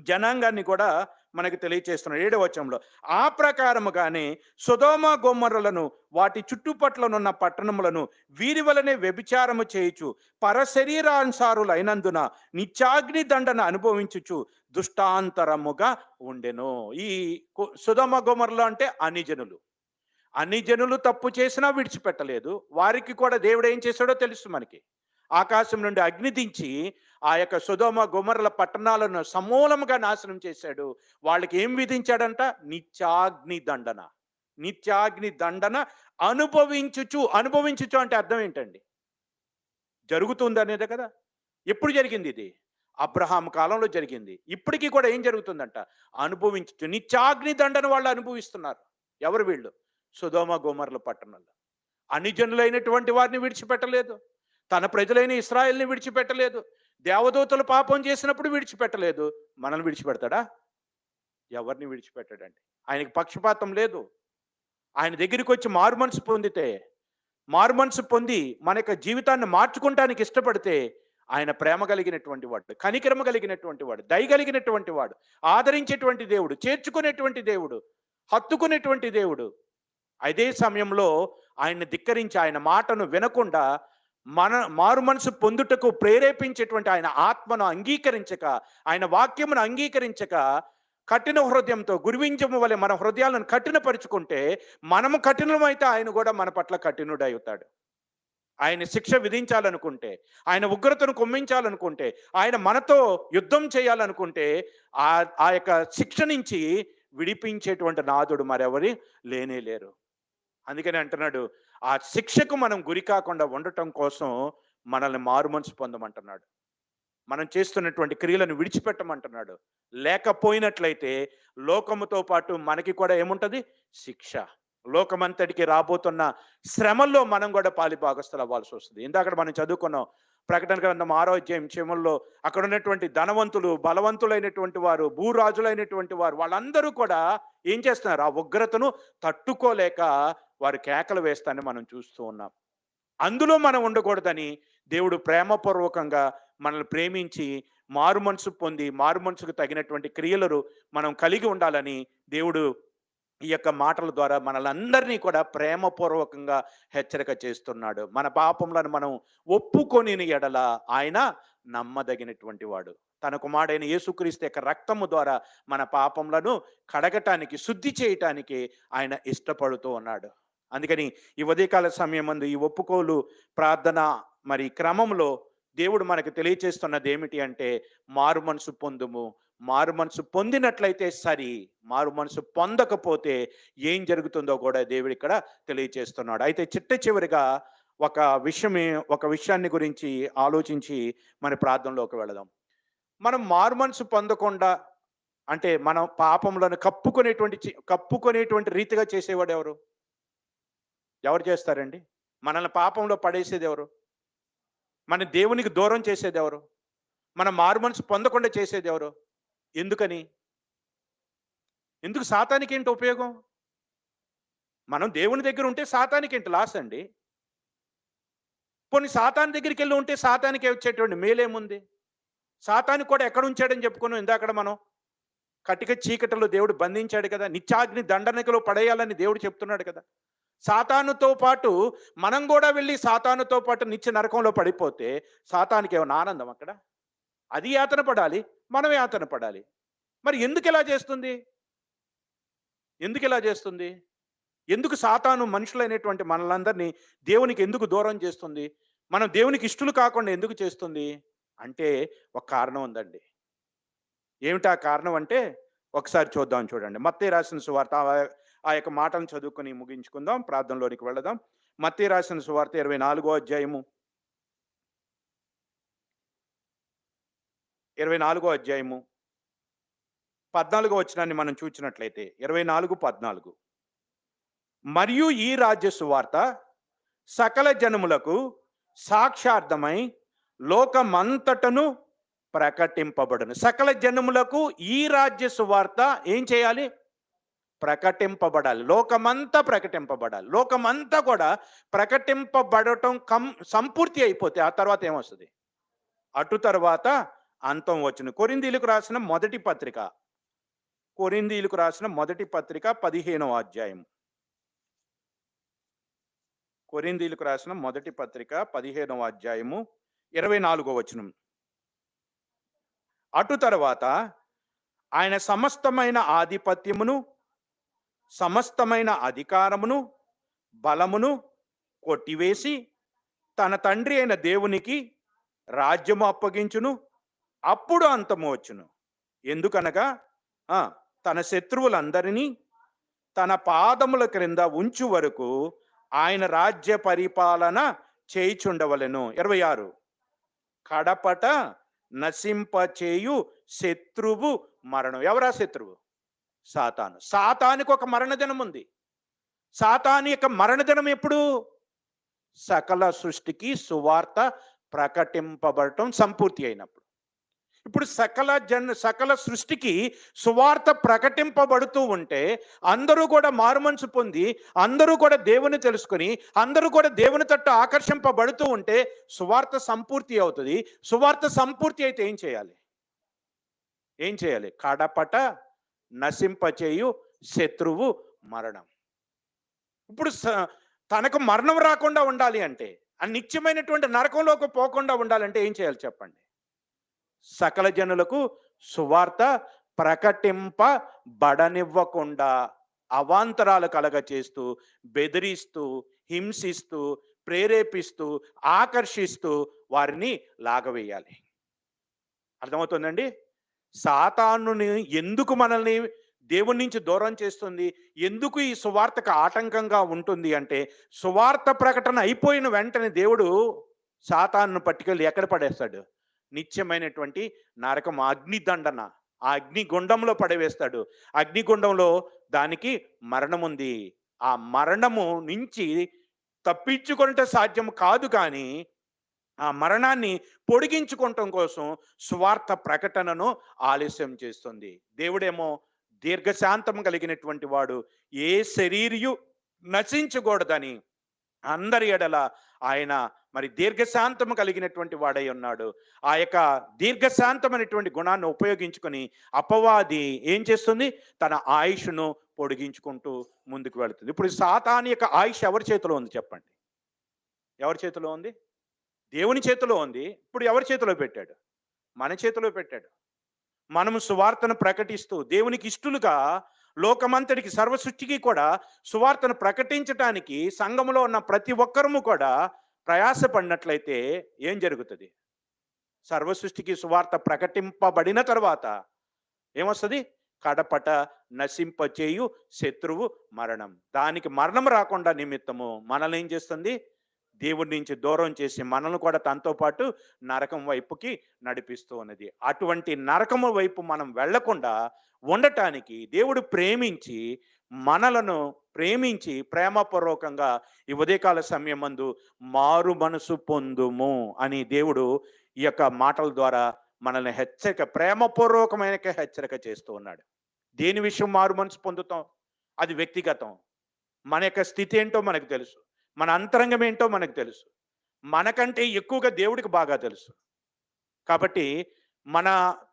జనాంగాన్ని కూడా మనకి తెలియచేస్తున్నాడు 7వ వచనంలో. ఆ ప్రకారముగానే సొదొమ గొమొర్రాలను వాటి చుట్టుపట్లనున్న పట్టణములను వీరి వలనే వ్యభిచారము చేయుచు పరశరీరానుసారులైనందున నిత్యాగ్ని దండన అనుభవించుచు దుష్టాంతరముగా ఉండెను. ఈ సొదొమ గొమొర్రాలు అంటే అన్ని జనులు తప్పు చేసినా విడిచిపెట్టలేదు. వారికి కూడా దేవుడు ఏం చేశాడో తెలుసు మనకి. ఆకాశం నుండి అగ్ని దించి ఆ యొక్క సొదొమ గొమొర్రాల పట్టణాలను సమూలముగా నాశనం చేశాడు. వాళ్ళకి ఏం విధించాడంట? నిత్యాగ్ని దండన అనుభవించుచు అంటే అర్థం ఏంటండి? జరుగుతుంది అనేదే కదా. ఎప్పుడు జరిగింది ఇది? అబ్రహాం కాలంలో జరిగింది. ఇప్పటికీ కూడా ఏం జరుగుతుందంట? అనుభవించుచు నిత్యాగ్ని దండన వాళ్ళు అనుభవిస్తున్నారు. ఎవరు వీళ్ళు? సొదొమ గొమొర్రాల పట్టణంలో అన్ని జనులైనటువంటి వారిని విడిచిపెట్టలేదు. తన ప్రజలైన ఇశ్రాయేలుని విడిచిపెట్టలేదు. దేవదూతలు పాపం చేసినప్పుడు విడిచిపెట్టలేదు. మనల్ని విడిచిపెడతాడా? ఎవరిని విడిచిపెట్టాడండి. ఆయనకి పక్షపాతం లేదు. ఆయన దగ్గరికి వచ్చి మారుమనసు పొంది మన యొక్క జీవితాన్ని మార్చుకుంటానికి ఇష్టపడితే ఆయన ప్రేమ కలిగినటువంటి వాడు, కనికరమ కలిగినటువంటి వాడు, దయ కలిగినటువంటి వాడు, ఆదరించేటువంటి దేవుడు, చేర్చుకునేటువంటి దేవుడు, హత్తుకునేటువంటి దేవుడు. అదే సమయంలో ఆయన్ని ధిక్కరించి ఆయన మాటను వినకుండా మారు మనసు పొందుటకు ప్రేరేపించేటువంటి ఆయన ఆత్మను అంగీకరించక, ఆయన వాక్యమును అంగీకరించక, కఠిన హృదయంతో గురువింజము వలె మన హృదయాలను కఠినపరుచుకుంటే, మనము కఠినమైతే ఆయన కూడా మన పట్ల కఠినుడు అవుతాడు. ఆయన శిక్ష విధించాలనుకుంటే, ఆయన ఉగ్రతను కొమ్మించాలనుకుంటే, ఆయన మనతో యుద్ధం చేయాలనుకుంటే ఆ యొక్క శిక్ష నుంచి విడిపించేటువంటి నాదుడు మరెవరి లేనే లేరు. అందుకని అంటున్నాడు, ఆ శిక్షకు మనం గురి కాకుండా ఉండటం కోసం మనల్ని మారుమనసు పొందమంటున్నాడు. మనం చేస్తున్నటువంటి క్రియలను విడిచిపెట్టమంటున్నాడు. లేకపోయినట్లయితే లోకముతో పాటు మనకి కూడా ఏముంటది? శిక్ష. లోకమంతటికి రాబోతున్న శ్రమల్లో మనం కూడా పాలిభాగస్తులు అవ్వాల్సి వస్తుంది. ఇందాక మనం చదువుకున్నాం ప్రకటన గ్రంథం 6వ అధ్యాయం చివరిలో అక్కడ ఉన్నటువంటి ధనవంతులు, బలవంతులైనటువంటి వారు, భూరాజులైనటువంటి వారు, వాళ్ళందరూ కూడా ఏం చేస్తున్నారు? ఆ ఉగ్రతను తట్టుకోలేక వారు కేకలు వేస్తానని మనం చూస్తూ ఉన్నాం. అందులో మనం ఉండకూడదని దేవుడు ప్రేమపూర్వకంగా మనల్ని ప్రేమించి మారుమనసు పొంది, మారుమనసుకు తగినటువంటి క్రియలను మనం కలిగి ఉండాలని దేవుడు ఈ యొక్క మాటల ద్వారా మనలందరినీ కూడా ప్రేమపూర్వకంగా హెచ్చరిక చేస్తున్నాడు. మన పాపములను మనం ఒప్పుకొని ఎడల ఆయన నమ్మదగినటువంటి వాడు. తన కుమారుడైన యేసుక్రీస్తు యొక్క రక్తము ద్వారా మన పాపములను కడగటానికి, శుద్ధి చేయటానికి ఆయన ఇష్టపడుతూ ఉన్నాడు. అందుకని ఈ ఉదయకాల సమయం మందు ఈ ఒప్పుకోలు ప్రార్థన మరి క్రమంలో దేవుడు మనకు తెలియచేస్తున్నది ఏమిటి అంటే, మారు మనసు పొందుము. మారు మనసు పొందినట్లయితే సరి, మారు మనసు పొందకపోతే ఏం జరుగుతుందో కూడా దేవుడు ఇక్కడ తెలియచేస్తున్నాడు. అయితే చివరిగా ఒక విషయాన్ని గురించి ఆలోచించి మన ప్రార్థనలోకి వెళదాం. మనం మారు మనసు పొందకుండా అంటే మనం పాపములను కప్పుకునేటువంటి రీతిగా చేసేవాడు ఎవరు చేస్తారండి? మనల్ని పాపంలో పడేసేది ఎవరు? మన దేవునికి దూరం చేసేది ఎవరు? మన మారు మనసు పొందకుండా చేసేది ఎవరు? ఎందుకు సాతానికి ఏంటి ఉపయోగం? మనం దేవుని దగ్గర ఉంటే సాతానికి ఏంటి లాస్ అండి? పోనీ సాతాను దగ్గరికి వెళ్ళి ఉంటే సాతానికి వచ్చేటువంటి మేలేముంది? సాతానికి కూడా ఎక్కడ ఉంచాడని చెప్పుకున్నాం ఇందాక మనం. కటిక చీకటిలో దేవుడు బంధించాడు కదా, నిత్యాగ్ని దండనకలో పడేయాలని దేవుడు చెప్తున్నాడు కదా. సాతానుతో పాటు మనం కూడా వెళ్ళి సాతానుతో పాటు నిత్య నరకంలో పడిపోతే సాతానికి ఏమైనా ఆనందం అక్కడ? అది యాతన పడాలి, మనం యాతన పడాలి. మరి ఎందుకు ఇలా చేస్తుంది? ఎందుకు ఇలా చేస్తుంది? ఎందుకు సాతాను మనుషులైనటువంటి మనలందరినీ దేవునికి ఎందుకు దూరం చేస్తుంది? మనం దేవునికి ఇష్టలు కాకుండా ఎందుకు చేస్తుంది? అంటే ఒక కారణం ఉందండి. ఏమిటా కారణం అంటే ఒకసారి చూద్దాం చూడండి. మత్తయి రాసిన సువార్త ఆ యొక్క మాటను చదువుకొని ముగించుకుందాం. ప్రార్థనలోనికి వెళదాం. మత్తయి రాసిన సువార్త 24 అధ్యాయము 24 అధ్యాయము 14 వచనాన్ని మనం చూచినట్లయితే 24:14 మరియు ఈ రాజ్య సువార్త సకల జనములకు సాక్షార్థమై లోకమంతటను ప్రకటింపబడును. సకల జనములకు ఈ రాజ్య సువార్త ఏం చేయాలి? ప్రకటింపబడాలి. లోకమంతా ప్రకటింపబడాలి. లోకమంతా కూడా ప్రకటింపబడటం సంపూర్తి అయిపోతే ఆ తర్వాత ఏమొస్తుంది? అటు తర్వాత అంతం వచ్చును. కొరింథీయులకు రాసిన మొదటి పత్రిక 15వ అధ్యాయం. కొరింథీయులకు రాసిన మొదటి పత్రిక 15వ అధ్యాయము 24వ వచనం. అటు తర్వాత ఆయన సమస్తమైన ఆధిపత్యమును, సమస్తమైన అధికారమును, బలమును కొట్టివేసి తన తండ్రి అయిన దేవునికి రాజ్యము అప్పగించును. అప్పుడు అంతము వచ్చును. ఎందుకనగా తన శత్రువులందరినీ తన పాదముల క్రింద ఉంచు వరకు ఆయన రాజ్య పరిపాలన చేయుచుండవలెను. 26 కడపట నశింపచేయు శత్రువు మరణం. ఎవరా శత్రువు? సాతాను. సాతానికి ఒక మరణదినం ఉంది. సాతాను యొక్క మరణదినం ఎప్పుడు? సకల సృష్టికి సువార్త ప్రకటింపబడటం సంపూర్తి అయినప్పుడు. ఇప్పుడు సకల సృష్టికి సువార్త ప్రకటింపబడుతూ ఉంటే అందరూ కూడా మారుమనసు పొంది, అందరూ కూడా దేవుని తెలుసుకొని, అందరూ కూడా దేవుని తట్టు ఆకర్షింపబడుతూ ఉంటే సువార్త సంపూర్తి అవుతుంది. సువార్త సంపూర్తి అయితే ఏం చేయాలి? ఏం చేయాలి? కడపట నశింపచేయు శత్రువు మరణం. ఇప్పుడు తనకు మరణం రాకుండా ఉండాలి అంటే, ఆ నిత్యమైనటువంటి నరకంలోకి పోకుండా ఉండాలంటే ఏం చేయాలి చెప్పండి? సకల జనులకు సువార్త ప్రకటింపబడనివ్వకుండా అవాంతరాలు కలగ చేస్తూ, బెదిరిస్తూ, హింసిస్తూ, ప్రేరేపిస్తూ, ఆకర్షిస్తూ వారిని లాగవేయాలి. అర్థమవుతుందండి? సాతానుని ఎందుకు మనల్ని దేవుని నుంచి దూరం చేస్తుంది? ఎందుకు ఈ సువార్తకు ఆటంకంగా ఉంటుంది అంటే, సువార్త ప్రకటన అయిపోయిన వెంటనే దేవుడు సాతానును పట్టుకెళ్ళి ఎక్కడ పడేస్తాడు? నిత్యమైనటువంటి నరకం, అగ్నిదండన, ఆ అగ్నిగుండంలో పడవేస్తాడు. అగ్నిగుండంలో దానికి మరణం ఉంది. ఆ మరణము నుంచి తప్పించుకుంటే సాధ్యం కాదు. కానీ ఆ మరణాన్ని పొడిగించుకోవటం కోసం సువార్త ప్రకటనను ఆలస్యం చేస్తుంది. దేవుడేమో దీర్ఘశాంతం కలిగినటువంటి వాడు, ఏ శరీరియు నశించకూడదని అందరి ఎడల ఆయన మరి దీర్ఘశాంతము కలిగినటువంటి వాడై ఉన్నాడు. ఆ యొక్క దీర్ఘశాంతమైనటువంటి గుణాన్ని ఉపయోగించుకొని అపవాది ఏం చేస్తుంది? తన ఆయుష్ను పొడిగించుకుంటూ ముందుకు వెళుతుంది. ఇప్పుడు సాతాను యొక్క ఆయుష్ ఎవరి చేతిలో ఉంది చెప్పండి? ఎవరి చేతిలో ఉంది? దేవుని చేతిలో ఉంది. ఇప్పుడు ఎవరి చేతిలో పెట్టాడు? మన చేతిలో పెట్టాడు. మనము సువార్తను ప్రకటిస్తూ దేవునికి ఇష్టలుగా లోకమంతటికి, సర్వసృష్టికి కూడా సువార్తను ప్రకటించటానికి సంఘములో ఉన్న ప్రతి ఒక్కరము కూడా ప్రయాసపడినట్లయితే ఏం జరుగుతుంది? సర్వసృష్టికి సువార్త ప్రకటింపబడిన తర్వాత ఏమొస్తుంది? కడపట నశింపచేయు శత్రువు మరణం. దానికి మరణం రాకుండా నిమిత్తము మనల్ని ఏం చేస్తుంది? దేవుడి నుంచి దూరం చేసి మనల్ని కూడా తనతో పాటు నరకం వైపుకి నడిపిస్తూ ఉన్నది. అటువంటి నరకము వైపు మనం వెళ్లకుండా ఉండటానికి దేవుడు మనలను ప్రేమించి ప్రేమపూర్వకంగా ఈ ఉదయకాల సమయమందు మారు మనసు పొందుము అని దేవుడు ఈ యొక్క మాటల ద్వారా మనల్ని ప్రేమపూర్వకమైన హెచ్చరిక చేస్తూ ఉన్నాడు. దేని విషయం మారు మనసు పొందుతాం? అది వ్యక్తిగతం. మన యొక్క స్థితి ఏంటో మనకు తెలుసు. మన అంతరంగం ఏంటో మనకు తెలుసు. మనకంటే ఎక్కువగా దేవుడికి బాగా తెలుసు. కాబట్టి మన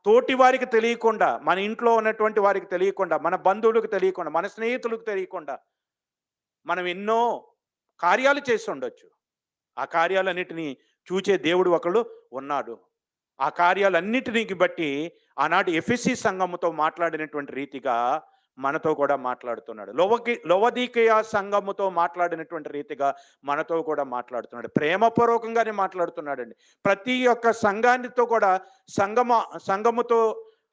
తోటి వారికి తెలియకుండా, మన ఇంట్లో ఉన్నటువంటి వారికి తెలియకుండా, మన బంధువులకు తెలియకుండా, మన స్నేహితులకు తెలియకుండా మనం ఎన్నో కార్యాలు చేసి ఉండొచ్చు. ఆ కార్యాలన్నిటినీ చూచే దేవుడు ఒకడు ఉన్నాడు. ఆ కార్యాలన్నిటినీ బట్టి ఆనాడు ఎఫెసీ సంఘముతో మాట్లాడినటువంటి రీతిగా మనతో కూడా మాట్లాడుతున్నాడు. లొవదీకయ సంఘముతో మాట్లాడినటువంటి రీతిగా మనతో కూడా మాట్లాడుతున్నాడు. ప్రేమపూర్వకంగానే మాట్లాడుతున్నాడండి. ప్రతి ఒక్క సంఘానితో కూడా సంఘముతో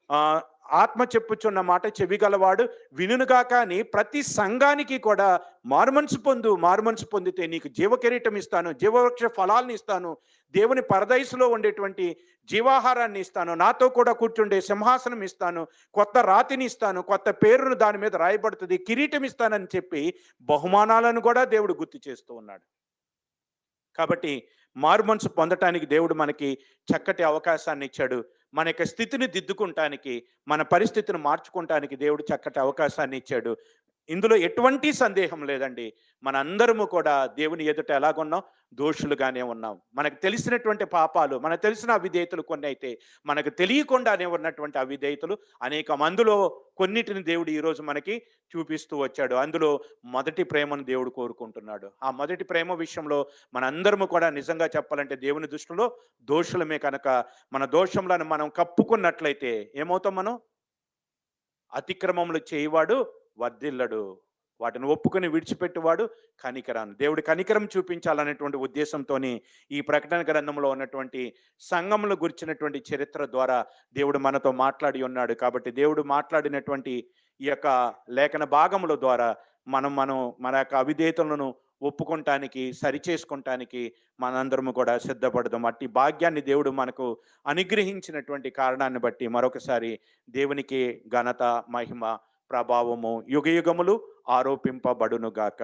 ఆహ్, ఆత్మ చెప్పుచున్న మాట చెవిగలవాడు వినుగాక అని ప్రతి సంఘానికి కూడా మారుమనసు పొందితే నీకు జీవ కిరీటం ఇస్తాను, జీవవృక్ష ఫలాలను ఇస్తాను, దేవుని పరదైసులో ఉండేటువంటి జీవాహారాన్ని ఇస్తాను, నాతో కూడా కూర్చుండే సింహాసనం ఇస్తాను, కొత్త రాతిని ఇస్తాను, కొత్త పేరును దాని మీద రాయబడుతుంది, కిరీటం ఇస్తానని చెప్పి బహుమానాలను కూడా దేవుడు గుర్తు చేస్తూ ఉన్నాడు. కాబట్టి మారుమనసు పొందటానికి దేవుడు మనకి చక్కటి అవకాశాన్ని ఇచ్చాడు. మన యొక్క స్థితిని దిద్దుకుంటానికి, మన పరిస్థితిని మార్చుకుంటానికి దేవుడు చక్కటి అవకాశాన్ని ఇచ్చాడు. ఇందులో ఎటువంటి సందేహం లేదండి. మనందరము కూడా దేవుని ఎదుట ఎలాగున్నాం? దోషులుగానే ఉన్నాం. మనకు తెలిసినటువంటి పాపాలు, మనకు తెలిసిన అవిధేయతలు కొన్ని అయితే, మనకు తెలియకుండానే ఉన్నటువంటి అవిధేయతలు అనేకం. అందులో కొన్నిటిని దేవుడు ఈరోజు మనకి చూపిస్తూ వచ్చాడు. అందులో మొదటి ప్రేమను దేవుడు కోరుకుంటున్నాడు. ఆ మొదటి ప్రేమ విషయంలో మనందరము కూడా నిజంగా చెప్పాలంటే దేవుని దృష్టిలో దోషులమే కనుక, మన దోషములను మనం కప్పుకున్నట్లయితే ఏమవుతాం మనం? అతిక్రమములు చేయవాడు వర్ధిల్లడు, వాటిని ఒప్పుకొని విడిచిపెట్టువాడు కనికరాను. దేవుడి కనికరం చూపించాలనేటువంటి ఉద్దేశంతోని ఈ ప్రకటన గ్రంథంలో ఉన్నటువంటి సంఘములు గురించినటువంటి చరిత్ర ద్వారా దేవుడు మనతో మాట్లాడి ఉన్నాడు. కాబట్టి దేవుడు మాట్లాడినటువంటి ఈ యొక్క లేఖన భాగముల ద్వారా మనం మన యొక్క అవిధేయతలను ఒప్పుకుంటానికి, సరిచేసుకుంటానికి మనందరము కూడా సిద్ధపడదాం. అట్టి భాగ్యాన్ని దేవుడు మనకు అనుగ్రహించినటువంటి కారణాన్ని బట్టి మరొకసారి దేవునికి ఘనత, మహిమ, ప్రభావము యుగయుగములు ఆరోపింపబడునుగాక.